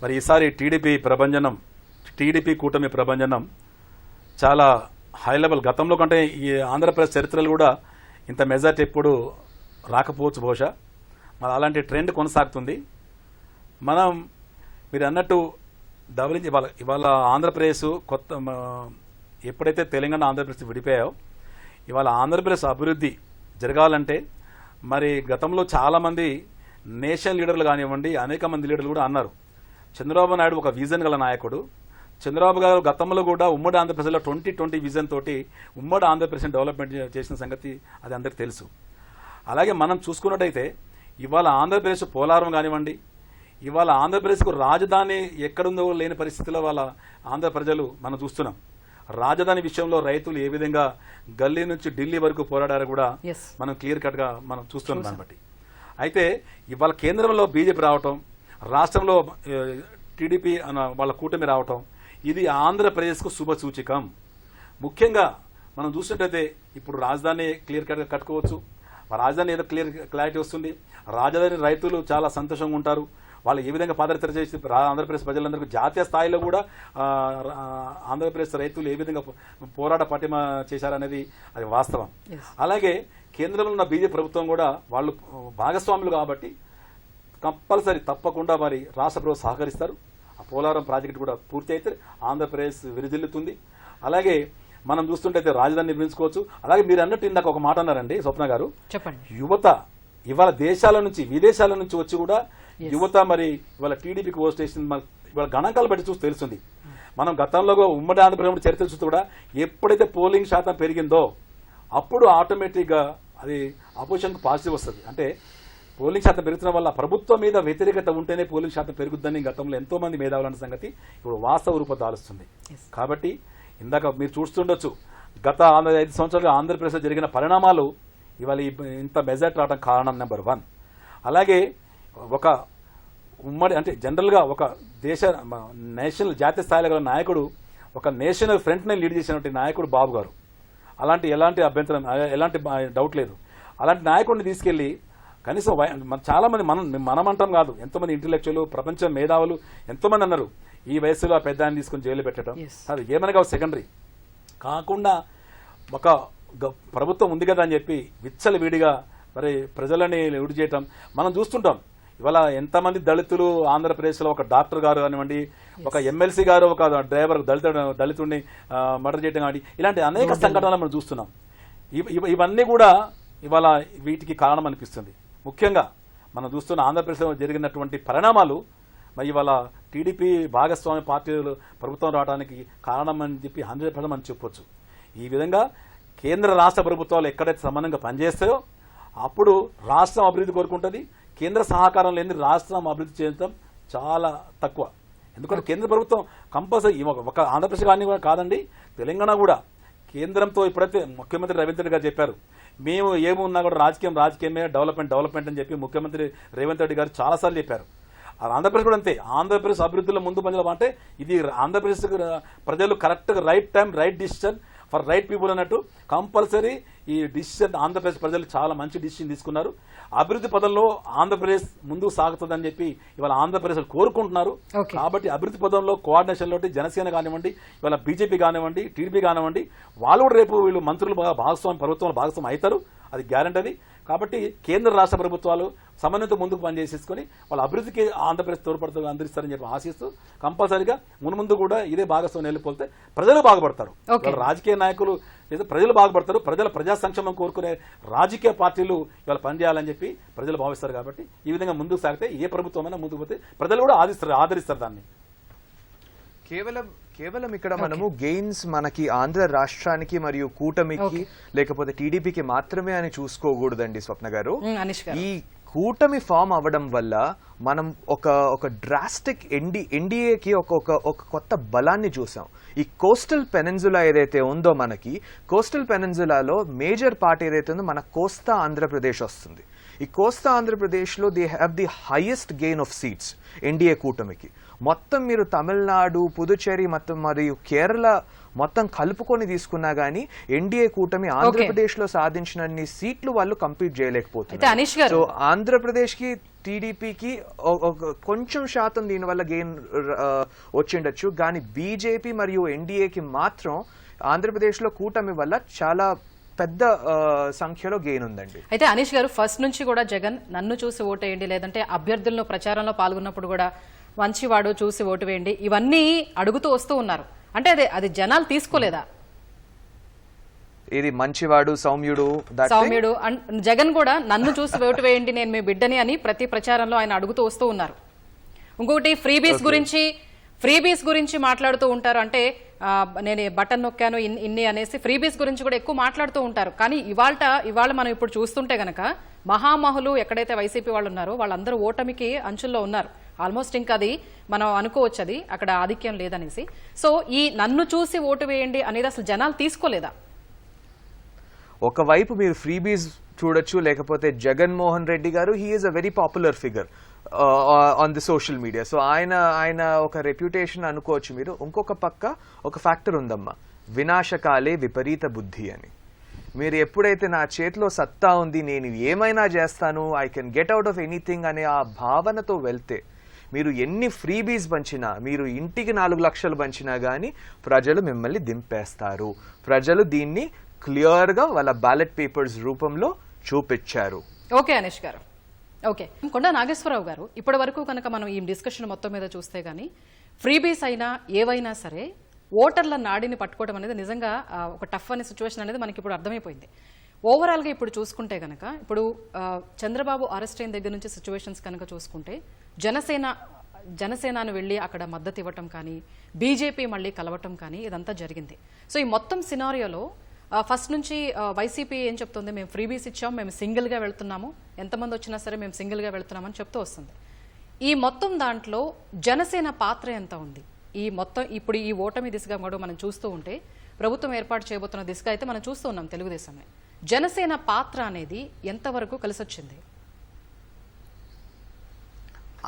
మరి ఈసారి టీడీపీ కూటమి ప్రభంజనం చాలా హై లెవెల్. గతంలో కంటే ఈ ఆంధ్రప్రదేశ్ చరిత్రలు కూడా ఇంత మెజార్టీ ఎప్పుడు రాకపోవచ్చు బహుశా. మరి అలాంటి ట్రెండ్ కొనసాగుతుంది. మీరు అన్నట్టు ఇవాళ ఆంధ్రప్రదేశ్ ఎప్పుడైతే తెలంగాణ ఆంధ్రప్రదేశ్ విడిపోయాయో, ఇవాళ ఆంధ్రప్రదేశ్ అభివృద్ధి జరగాలంటే మరి గతంలో చాలామంది నేషనల్ లీడర్లు కానివ్వండి, అనేక మంది లీడర్లు కూడా అన్నారు. చంద్రబాబు నాయుడు ఒక విజన్ గల నాయకుడు. చంద్రబాబు గారు గతంలో కూడా ఉమ్మడి ఆంధ్రప్రదేశ్లో 2020 విజన్ తోటి ఉమ్మడి ఆంధ్రప్రదేశ్ డెవలప్మెంట్ చేసిన సంగతి అది అందరికీ తెలుసు. అలాగే మనం చూసుకున్నట్టయితే ఇవాళ ఆంధ్రప్రదేశ్ పోలవరం కానివ్వండి, ఇవాళ ఆంధ్రప్రదేశ్కు రాజధాని ఎక్కడుందో లేని పరిస్థితిలో వాళ్ళ ఆంధ్ర ప్రజలు మనం చూస్తున్నాం. రాజధాని విషయంలో రైతులు ఏ విధంగా గల్లీ నుంచి ఢిల్లీ వరకు పోరాడారో కూడా మనం క్లియర్ కట్ గా మనం చూస్తున్నాం. దాన్ని బట్టి అయితే ఇవాళ కేంద్రంలో బీజేపీ రావటం, రాష్ట్రంలో టీడీపీ వాళ్ళ కూటమి రావటం, ఇది ఆంధ్రప్రదేశ్కు శుభ సూచికం. ముఖ్యంగా మనం చూసినట్టయితే ఇప్పుడు రాజధాని క్లియర్ కట్ గా కట్టుకోవచ్చు. రాజధాని ఏదో క్లారిటీ వస్తుంది. రాజధాని రైతులు చాలా సంతోషంగా ఉంటారు. వాళ్ళు ఏ విధంగా పాదయాత్ర చేసి ఆంధ్రప్రదేశ్ ప్రజలందరికీ జాతీయ స్థాయిలో కూడా ఆంధ్రప్రదేశ్ రైతులు ఏ విధంగా పోరాట పటిమ చేశారనేది అది వాస్తవం. అలాగే కేంద్రంలో ఉన్న బీజేపీ ప్రభుత్వం కూడా వాళ్ళు భాగస్వాములు కాబట్టి కంపల్సరీ తప్పకుండా మరి రాష్ట్ర ప్రభుత్వం సహకరిస్తారు. ఆ పోలవరం ప్రాజెక్టు కూడా పూర్తి అయితే ఆంధ్రప్రదేశ్ విరిజిల్లుతుంది. అలాగే మనం చూస్తుంటే రాజధాని నిర్మించుకోవచ్చు. అలాగే మీరు అన్నట్టు ఇందాక ఒక మాట అన్నారండి స్వప్న గారు, చెప్పండి. యువత ఇవాళ దేశాల నుంచి విదేశాల నుంచి వచ్చి కూడా యువత మరి ఇవాళ టీడీపీకి ఓట్ చేసింది. ఇవాళ గణాంకాలు బట్టి చూసి తెలుస్తుంది. మనం గతంలో ఉమ్మడి ఆంధ్రప్రదేశ్ చరిత్ర చూస్తూ కూడా ఎప్పుడైతే పోలింగ్ శాతం పెరిగిందో అప్పుడు ఆటోమేటిక్గా అది అపోజిషన్కు పాజిటివ్ వస్తుంది. అంటే పోలింగ్ శాతం పెరుగుతున్న వల్ల ప్రభుత్వం మీద వ్యతిరేకత ఉంటేనే పోలింగ్ శాతం పెరుగుద్దని గతంలో ఎంతో మంది మేధావులన్న సంగతి ఇప్పుడు వాస్తవ రూపం దాలుస్తుంది. కాబట్టి ఇందాక మీరు చూస్తుండొచ్చు, గత 5 సంవత్సరాలుగా ఆంధ్రప్రదేశ్లో జరిగిన పరిణామాలు ఇవాళ ఇంత మెజార్టీ రావడం కారణం నెంబర్ 1. అలాగే ఒక ఉమ్మడి అంటే జనరల్గా ఒక నేషనల్ జాతీయ స్థాయిలో గల నాయకుడు, ఒక నేషనల్ ఫ్రంట్ని లీడ్ చేసినటువంటి నాయకుడు బాబు గారు. ఎలాంటి అభ్యంతరం, ఎలాంటి డౌట్ లేదు. అలాంటి నాయకుడిని తీసుకెళ్లి కనీసం చాలా మంది మనం అంటాం కాదు, ఎంతోమంది ఇంటలెక్చువల్ ప్రపంచ మేధావులు ఎంతోమంది అన్నారు ఈ వయసులో ఆ పెద్దాన్ని తీసుకుని జైలు పెట్టడం అది ఏమనగా సెకండరీ కాకుండా ఒక ప్రభుత్వం ఉంది కదా అని చెప్పి విచ్చలవిడిగా మరి ప్రజలని విడి చేయటం మనం చూస్తుంటాం. ఇవాళ ఎంతమంది దళితులు ఆంధ్రప్రదేశ్లో ఒక డాక్టర్ గారు కానివ్వండి, ఒక ఎమ్మెల్సీ గారు ఒక డ్రైవర్ దళితుడిని మర్డర్ చేయడం కానీ ఇలాంటి అనేక సంఘటనలు మనం చూస్తున్నాం. ఇవన్నీ కూడా ఇవాళ వీటికి కారణం అనిపిస్తుంది. ముఖ్యంగా మనం చూస్తున్న ఆంధ్రప్రదేశ్లో జరిగినటువంటి పరిణామాలు మరి ఇవాళ టీడీపీ భాగస్వామి పార్టీలు ప్రభుత్వం రావడానికి కారణం అని చెప్పి 100% మనం చెప్పొచ్చు. ఈ విధంగా కేంద్ర రాష్ట్ర ప్రభుత్వాలు ఎక్కడైతే సమానంగా పనిచేస్తాయో అప్పుడు రాష్ట్రం అభివృద్ధి కోరుకుంటుంది. కేంద్ర సహకారం లేని రాష్ట్రం అభివృద్ధి చేయడం చాలా తక్కువ. ఎందుకంటే కేంద్ర ప్రభుత్వం కంపల్సరీ ఒక ఆంధ్రప్రదేశ్ కానీ కాదండి, తెలంగాణ కూడా కేంద్రంతో ఇప్పుడైతే ముఖ్యమంత్రి రేవంత్ రెడ్డి గారు చెప్పారు మేము ఏమున్నా కూడా రాజకీయమే డెవలప్మెంట్ అని చెప్పి ముఖ్యమంత్రి రేవంత్ రెడ్డి గారు చాలాసార్లు చెప్పారు. ఆంధ్రప్రదేశ్ కూడా అంతే. ఆంధ్రప్రదేశ్ అభివృద్ధిలో ముందు పనిచేయాలి అంటే ఇది ఆంధ్రప్రదేశ్ ప్రజలు కరెక్ట్గా right time right decision for right people అన్నట్టు కంపల్సరీ ఈ డిసిషన్ ఆంధ్రప్రదేశ్ ప్రజలు చాలా మంచి డిసిషన్ తీసుకున్నారు. అభివృద్ధి పదంలో ఆంధ్రప్రదేశ్ ముందుకు సాగుతుందని చెప్పి ఇవాళ ఆంధ్రప్రదేశ్ కోరుకుంటున్నారు. కాబట్టి అభివృద్ధి పదంలో కోఆర్డినేషన్లో జనసేన కానివ్వండి, ఇవాళ బీజేపీ కానివ్వండి, టీడీపీ కానివ్వండి, వాళ్ళు కూడా రేపు వీళ్ళు మంత్రులు ప్రభుత్వంలో భాగస్వామి అవుతారు, అది గ్యారంటీ అది. కాబట్టి కేంద్ర రాష్ట్ర ప్రభుత్వాలు సమన్వయంతో ముందుకు పనిచేసేసుకుని వాళ్ళ అభివృద్ధికి ఆంధ్రప్రదేశ్ తోడ్పడుతూ అందిస్తారని చెప్పి ఆశిస్తూ కంపల్సరీగా ముందు కూడా ఇదే భాగస్వామ్యం వెళ్ళిపోతే ప్రజలు బాగుపడతారు. రాజకీయ నాయకులు ప్రజలు బాగుపడతారు. ప్రజా సంక్షేమం కోరుకునే రాజకీయ పార్టీలు ఇవాళ పనిచేయాలని చెప్పి ప్రజలు భావిస్తారు. కాబట్టి ఈ విధంగా ముందుకు సాగితే ఏ ప్రభుత్వమైనా ముందుకు పోతే ప్రజలు కూడా ఆదరిస్తారు దాన్ని. కేవలం ఇక్కడ మనము గెయిన్స్ మనకి ఆంధ్ర రాష్ట్రానికి మరియు కూటమికి లేకపోతే టీడీపీకి మాత్రమే అని చూసుకోకూడదండి స్వప్న గారు. ఈ కూటమి ఫామ్ అవ్వడం వల్ల మనం ఒక డ్రాస్టిక్ ఎన్డీఏకి ఒక కొత్త బలాన్ని చూసాం. ఈ కోస్టల్ పెనిన్సులా ఏదైతే ఉందో మనకి కోస్టల్ పెనిన్సులాలో మేజర్ పార్ట్ ఏదైతే ఉందో మన కోస్తా ఆంధ్రప్రదేశ్ వస్తుంది. ఈ కోస్తా ఆంధ్రప్రదేశ్లో they have the highest gain of seats NDA కూటమికి. మొత్తం మీరు తమిళనాడు, పుదుచ్చేరి మరియు కేరళ మొత్తం కలుపుకొని తీసుకున్నా గానీ ఎన్డీఏ కూటమి ఆంధ్రప్రదేశ్ లో సాధించినన్ని సీట్లు వాళ్ళు కంప్లీట్ చేయలేకపోతున్నారు. సో ఆంధ్రప్రదేశ్ కి టీడీపీకి కొంచెం శాతం దీనివల్ల గెయిన్ వచ్చిండొచ్చు, కానీ బీజేపీ మరియు ఎన్డీఏకి మాత్రం ఆంధ్రప్రదేశ్ లో కూటమి వల్ల చాలా పెద్ద సంఖ్యలో గెయిన్ ఉందండి. అయితే అనీష్ గారు ఫస్ట్ నుంచి కూడా జగన్ నన్ను చూసి ఓటేయండి, లేదంటే అభ్యర్థులను ప్రచారంలో పాల్గొన్నప్పుడు కూడా మంచివాడు చూసి ఓటు వేయండి, ఇవన్నీ అడుగుతూ వస్తూ ఉన్నారు. అంటే అది జనాలు తీసుకోలేదా? ఇది మంచివాడు సౌమ్యుడు జగన్ కూడా నన్ను చూసి ఓటు వేయండి నేను మీ బిడ్డని అని ప్రతి ప్రచారంలో ఆయన అడుగుతూ వస్తూ ఉన్నారు. ఇంకొకటి ఫ్రీబీస్ గురించి మాట్లాడుతూ ఉంటారు. అంటే నేను బటన్ నొక్కాను ఇన్ని అనేసి ఫ్రీబీస్ గురించి కూడా ఎక్కువ మాట్లాడుతూ ఉంటారు. కానీ ఇవాళ మనం ఇప్పుడు చూస్తుంటే గనక మహామహులు ఎక్కడైతే వైసీపీ వాళ్ళు ఉన్నారో వాళ్ళందరూ ఓటమికి అంచుల్లో ఉన్నారు. ఆల్మోస్ట్ ఇంకా అది మనం అనుకోవచ్చు, అది అక్కడ ఆధిక్యం లేదనేసి. సో ఈ నన్ను చూసి ఓటు వేయండి అనేది అసలు జనాలు తీసుకోలేదా? ఒకవైపు మీరు ఫ్రీబీస్ చూడొచ్చు, లేకపోతే జగన్మోహన్ రెడ్డి గారు he is a very popular figure on the social media. So ఆయన ఒక రెప్యుటేషన్ అనుకోవచ్చు మీరు. ఇంకొక పక్క ఒక ఫ్యాక్టర్ ఉందమ్మా, వినాశకాలే విపరీత బుద్ధి అని. మీరు ఎప్పుడైతే నా చేతిలో సత్తా ఉంది, నేను ఏమైనా చేస్తాను, I can get out of anything అనే ఆ భావనతో వెళ్తే మీరు ఎన్ని ఫ్రీబీస్ పంచినా, మీరు ఇంటికి 4 లక్షలు పంచినా గానీ ప్రజలు మిమ్మల్ని దింపేస్తారు. ప్రజలు దీన్ని క్లియర్ గా వాళ్ళ బ్యాలెట్ పేపర్స్ రూపంలో చూపించారు. ఓకే అనీష్ గారు. ఓకే, కొండా నాగేశ్వరరావు గారు, ఇప్పటి వరకు కనుక మనం ఈ డిస్కషన్ మొత్తం మీద చూస్తే గానీ ఫ్రీబీస్ అయినా ఏవైనా సరే ఓటర్ల నాడిని పట్టుకోవడం అనేది నిజంగా ఒక టఫ్ అనే సిచ్యువేషన్ అనేది మనకి ఇప్పుడు అర్థమైపోయింది. ఓవరాల్గా ఇప్పుడు చూసుకుంటే కనుక ఇప్పుడు చంద్రబాబు అరెస్ట్ అయిన దగ్గర నుంచి సిచ్యువేషన్స్ కనుక చూసుకుంటే జనసేనను వెళ్ళి అక్కడ మద్దతు ఇవ్వటం కానీ, బీజేపీ మళ్ళీ కలవటం కానీ ఇదంతా జరిగింది. సో ఈ మొత్తం సినారియోలో ఫస్ట్ నుంచి వైసీపీ ఏం చెప్తుంది, మేము ఫ్రీబీస్ ఇచ్చాం, మేము సింగిల్గా వెళ్తున్నాము, ఎంతమంది వచ్చినా సరే మేము సింగిల్గా వెళ్తున్నామని చెప్తూ వస్తుంది. ఈ మొత్తం దాంట్లో జనసేన పాత్ర ఎంత ఉంది? ఈ మొత్తం ఇప్పుడు ఈ ఓటమి దిశగా కూడా మనం చూస్తూ ఉంటే ప్రభుత్వం ఏర్పాటు చేయబోతున్న దిశగా అయితే మనం చూస్తూ ఉన్నాం తెలుగుదేశమే. జనసేన పాత్ర అనేది ఎంతవరకు కలిసొచ్చింది?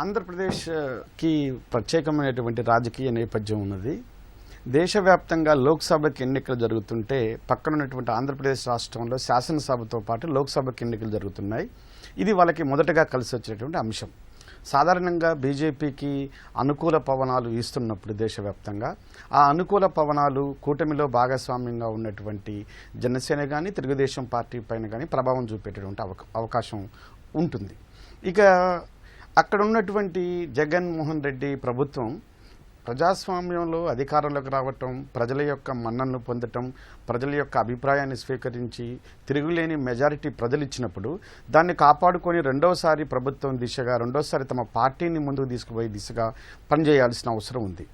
ఆంధ్రప్రదేశ్కి ప్రత్యేకమైనటువంటి రాజకీయ నేపథ్యం ఉన్నది. దేశవ్యాప్తంగా లోక్సభకి ఎన్నికలు జరుగుతుంటే పక్కన ఉన్నటువంటి ఆంధ్రప్రదేశ్ రాష్ట్రంలో శాసనసభతో పాటు లోక్సభకి ఎన్నికలు జరుగుతున్నాయి. ఇది వాళ్ళకి మొదటగా కలిసి వచ్చేటువంటి అంశం. సాధారణంగా బీజేపీకి అనుకూల పవనాలు ఇస్తున్నప్పుడు దేశవ్యాప్తంగా ఆ అనుకూల పవనాలు కూటమిలో భాగస్వామ్యంగా ఉన్నటువంటి జనసేన కానీ తెలుగుదేశం పార్టీ పైన కానీ ప్రభావం చూపేటటువంటి అవకాశం ఉంటుంది. ఇక అక్కడ ఉన్నటువంటి జగన్మోహన్ రెడ్డి ప్రభుత్వం ప్రజాస్వామ్యంలో అధికారంలోకి రావటం, ప్రజల యొక్క మన్ననను పొందటం, ప్రజల యొక్క అభిప్రాయాన్ని స్వీకరించి తిరుగులేని మెజారిటీ ప్రజలు ఇచ్చినప్పుడు దాన్ని కాపాడుకొని రెండోసారి ప్రభుత్వం దిశగా, రెండోసారి తమ పార్టీని ముందుకు తీసుకుపోయే దిశగా పనిచేయాల్సిన అవసరం ఉంది.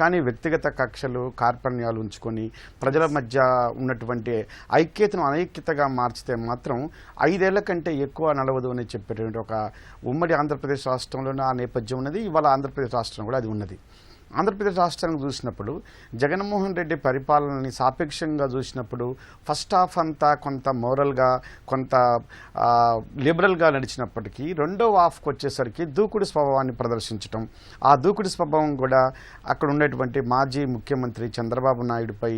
కానీ వ్యక్తిగత కక్షలు, కార్పణ్యాలు ఉంచుకొని ప్రజల మధ్య ఉన్నటువంటి ఐక్యతను అనైక్యతగా మార్చితే మాత్రం 5 ఏళ్ల కంటే ఎక్కువ నడవదు అని చెప్పేటువంటి ఒక ఉమ్మడి ఆంధ్రప్రదేశ్ రాష్ట్రంలోనే ఆ నేపథ్యం ఉన్నది. ఇవాళ ఆంధ్రప్రదేశ్ రాష్ట్రం కూడా అది ఉన్నది. ఆంధ్రప్రదేశ్ రాష్ట్రాన్ని చూసినప్పుడు జగన్మోహన్ రెడ్డి పరిపాలనని సాపేక్షంగా చూసినప్పుడు ఫస్ట్ హాఫ్ అంతా కొంత మోరల్గా, కొంత లిబరల్గా నడిచినప్పటికీ రెండో హాఫ్కి వచ్చేసరికి దూకుడు స్వభావాన్ని ప్రదర్శించడం, ఆ దూకుడు స్వభావం కూడా అక్కడ ఉన్నటువంటి మాజీ ముఖ్యమంత్రి చంద్రబాబు నాయుడుపై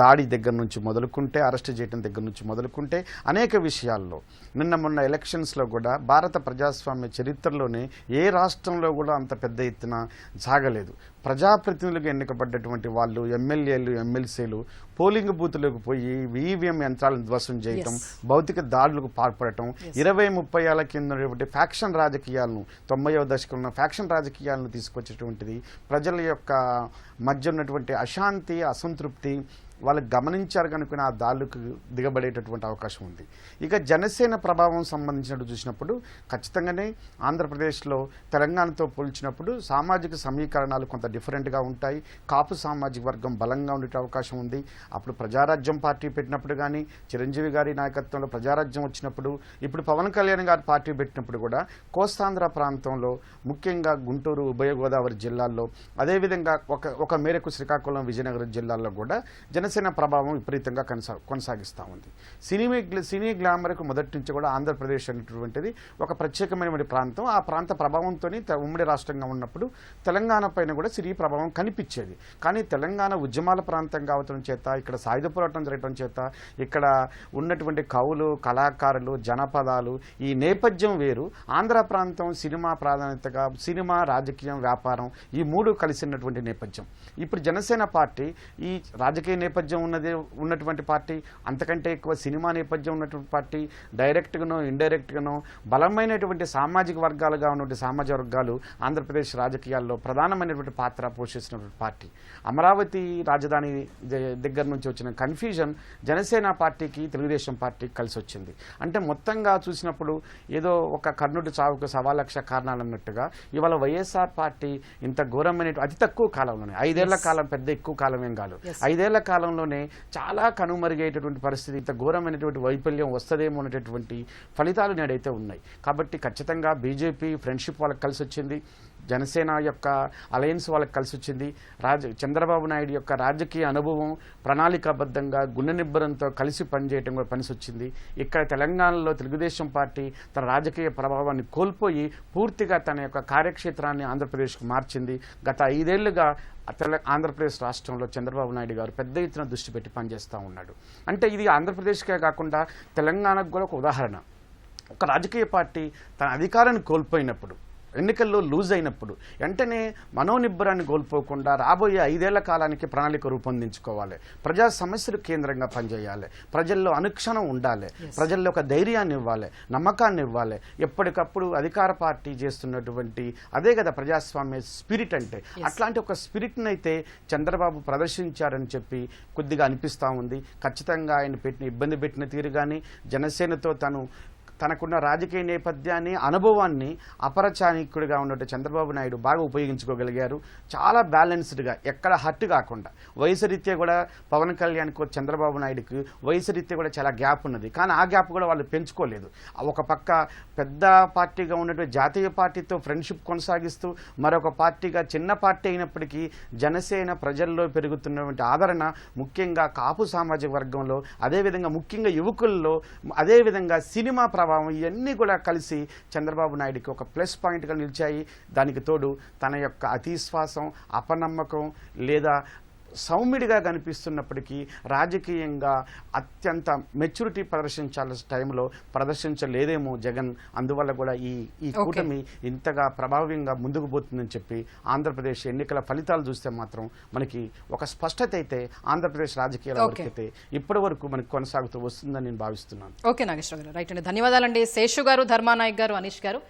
దాడి దగ్గర నుంచి మొదలుకుంటే, అరెస్ట్ చేయడం దగ్గర నుంచి మొదలుకుంటే అనేక విషయాల్లో నిన్న మొన్న ఎలక్షన్స్లో కూడా భారత ప్రజాస్వామ్య చరిత్రలోనే ఏ రాష్ట్రంలో కూడా అంత పెద్ద ఎత్తున సాగలేదు. ప్రజాప్రతినిధులుగా ఎన్నికబడ్డటువంటి వాళ్ళు, ఎమ్మెల్యేలు, ఎమ్మెల్సీలు పోలింగ్ బూత్లోకి పోయి ఈవీఎం యంత్రాలను ధ్వంసం చేయటం, భౌతిక దాడులకు పాల్పడటం, 20-30 ఏళ్ల కింద ఉన్నటువంటి ఫ్యాక్షన్ రాజకీయాలను, 90వ దశకంలో ఫ్యాక్షన్ రాజకీయాలను తీసుకొచ్చేటువంటిది ప్రజల యొక్క మధ్య ఉన్నటువంటి అశాంతి, అసంతృప్తి వాళ్ళు గమనించారు కనుక ఆ దాడులకు దిగబడేటటువంటి అవకాశం ఉంది. ఇక జనసేన ప్రభావం సంబంధించినట్టు చూసినప్పుడు ఖచ్చితంగానే ఆంధ్రప్రదేశ్లో తెలంగాణతో పోల్చినప్పుడు సామాజిక సమీకరణాలు కొంత డిఫరెంట్గా ఉంటాయి. కాపు సామాజిక వర్గం బలంగా ఉండే అవకాశం ఉంది. అప్పుడు ప్రజారాజ్యం పార్టీ పెట్టినప్పుడు కానీ, చిరంజీవి గారి నాయకత్వంలో ప్రజారాజ్యం వచ్చినప్పుడు, ఇప్పుడు పవన్ కళ్యాణ్ గారి పార్టీ పెట్టినప్పుడు కూడా కోస్తాంధ్ర ప్రాంతంలో, ముఖ్యంగా గుంటూరు, ఉభయ గోదావరి జిల్లాల్లో, అదేవిధంగా ఒక మేరకు శ్రీకాకుళం, విజయనగరం జిల్లాల్లో కూడా జనసేన ప్రభావం విపరీతంగా కొనసాగిస్తూ ఉంది. సినీ గ్లామర్కు మొదటి నుంచి కూడా ఆంధ్రప్రదేశ్ అనేటువంటిది ఒక ప్రత్యేకమైన ప్రాంతం. ఆ ప్రాంత ప్రభావంతో ఉమ్మడి రాష్ట్రంగా ఉన్నప్పుడు తెలంగాణ పైన కూడా సినీ ప్రభావం కనిపించేది. కానీ తెలంగాణ ఉద్యమాల ప్రాంతం కావటం చేత, ఇక్కడ సాయుధ పోరాటం జరగడం చేత, ఇక్కడ ఉన్నటువంటి కవులు, కళాకారులు, జనపదాలు, ఈ నేపథ్యం వేరు. ఆంధ్ర ప్రాంతం సినిమా ప్రాధాన్యతగా, సినిమా, రాజకీయం, వ్యాపారం ఈ మూడు కలిసినటువంటి నేపథ్యం. ఇప్పుడు జనసేన పార్టీ ఈ రాజకీయ నేపథ్యం ఉన్నటువంటి పార్టీ, అంతకంటే ఎక్కువ సినిమా నేపథ్యం ఉన్నటువంటి పార్టీ, డైరెక్ట్గానో ఇండైరెక్ట్గానో బలమైనటువంటి సామాజిక వర్గాలుగా ఉన్నటువంటి సామాజిక వర్గాలు ఆంధ్రప్రదేశ్ రాజకీయాల్లో ప్రధానమైనటువంటి పాత్ర పోషిస్తున్నటువంటి పార్టీ. అమరావతి రాజధాని దగ్గర నుంచి వచ్చిన కన్ఫ్యూజన్ జనసేన పార్టీకి, తెలుగుదేశం పార్టీకి కలిసి వచ్చింది. అంటే మొత్తంగా చూసినప్పుడు ఏదో ఒక కర్ణుడి చావుకు 1,00,000 కారణాలు అన్నట్టుగా ఇవాళ వైఎస్ఆర్ పార్టీ ఇంత ఘోరమైన అతి తక్కువ కాలంలోనే, 5 ఏళ్ల కాలం పెద్ద ఎక్కువ కాలం ఏం కాదు, 5 ఏళ్ల కాలంలోనే చాలా కనుమరుగయ్యేటటువంటి పరిస్థితి, ఇంత ఘోరమైనటువంటి వైఫల్యం వస్తుందేమో అనేటటువంటి ఫలితాలు నేడైతే ఉన్నాయి. కాబట్టి ఖచ్చితంగా బీజేపీ ఫ్రెండ్షిప్ వాళ్ళకి కలిసి వచ్చింది, జనసేన యొక్క అలయన్స్ వాళ్ళకి కలిసి వచ్చింది, చంద్రబాబు నాయుడు యొక్క రాజకీయ అనుభవం, ప్రణాళికాబద్ధంగా గుండె నిబ్బరంతో కలిసి పనిచేయడం కూడా పనిసి వచ్చింది. ఇక్కడ తెలంగాణలో తెలుగుదేశం పార్టీ తన రాజకీయ ప్రభావాన్ని కోల్పోయి పూర్తిగా తన యొక్క కార్యక్షేత్రాన్ని ఆంధ్రప్రదేశ్కు మార్చింది. గత 5 ఏళ్లుగా ఆంధ్రప్రదేశ్ రాష్ట్రంలో చంద్రబాబు నాయుడు గారు పెద్ద ఎత్తున దృష్టి పెట్టి పనిచేస్తూ ఉన్నాడు. అంటే ఇది ఆంధ్రప్రదేశ్కే కాకుండా తెలంగాణకు కూడా ఒక ఉదాహరణ. ఒక రాజకీయ పార్టీ తన అధికారాన్ని కోల్పోయినప్పుడు, ఎన్నికల్లో లూజ్ అయినప్పుడు వెంటనే మనోనిబ్బరాన్ని కోల్పోకుండా రాబోయే 5 ఏళ్ల కాలానికి ప్రణాళిక రూపొందించుకోవాలి, ప్రజా సమస్యలు కేంద్రంగా పనిచేయాలి, ప్రజల్లో అనుక్షణం ఉండాలి, ప్రజల్లో ఒక ధైర్యాన్ని ఇవ్వాలి, నమ్మకాన్ని ఇవ్వాలి. ఎప్పటికప్పుడు అధికార పార్టీ చేస్తున్నటువంటి అదే కదా ప్రజాస్వామ్య స్పిరిట్ అంటే. అట్లాంటి ఒక స్పిరిట్ని అయితే చంద్రబాబు ప్రదర్శించారని చెప్పి కొద్దిగా అనిపిస్తూ ఉంది. ఖచ్చితంగా ఆయన ఇబ్బంది పెట్టిన తీరు కానీ, జనసేనతో తనకున్న రాజకీయ నేపథ్యాన్ని, అనుభవాన్ని అపరచానికుడిగా ఉన్నట్టు చంద్రబాబు నాయుడు బాగా ఉపయోగించుకోగలిగారు. చాలా బ్యాలెన్స్డ్గా, ఎక్కడ హర్ట్ కాకుండా. వయసు రీత్యా కూడా పవన్ కళ్యాణ్కు, చంద్రబాబు నాయుడుకి వయసు రీత్యా కూడా చాలా గ్యాప్ ఉన్నది. కానీ ఆ గ్యాప్ కూడా వాళ్ళు పెంచుకోలేదు. ఒక పక్క పెద్ద పార్టీగా ఉన్నటువంటి జాతీయ పార్టీతో ఫ్రెండ్షిప్ కొనసాగిస్తూ, మరొక పార్టీగా చిన్న పార్టీ అయినప్పటికీ జనసేన ప్రజల్లో పెరుగుతున్నటువంటి ఆదరణ, ముఖ్యంగా కాపు సామాజిక వర్గంలో, అదేవిధంగా ముఖ్యంగా యువకుల్లో, అదేవిధంగా సినిమా ఇవన్నీ కూడా కలిసి చంద్రబాబు నాయుడికి ఒక ప్లస్ పాయింట్గా నిలిచాయి. దానికి తోడు తన యొక్క అతిశ్వాసం, అపనమ్మకం లేదా సౌమ్యుడిగా కనిపిస్తున్నప్పటికీ రాజకీయంగా అత్యంత మెచ్యూరిటీ ప్రదర్శించాల్సిన టైంలో ప్రదర్శించలేదేమో జగన్. అందువల్ల కూడా ఈ కూటమి ఇంతగా ప్రభావంగా ముందుకు పోతుందని చెప్పి ఆంధ్రప్రదేశ్ ఎన్నికల ఫలితాలు చూస్తే మాత్రం మనకి ఒక స్పష్టత అయితే ఆంధ్రప్రదేశ్ రాజకీయాల వరకు అయితే ఇప్పటి వరకు మనకి కొనసాగుతూ వస్తుందని నేను భావిస్తున్నాను. ఓకే నాగేశ్వర గారు, రైట్ అండి, ధన్యవాదాలండి. శేషు గారు, ధర్మానాయక్ గారు, అనీష్ గారు.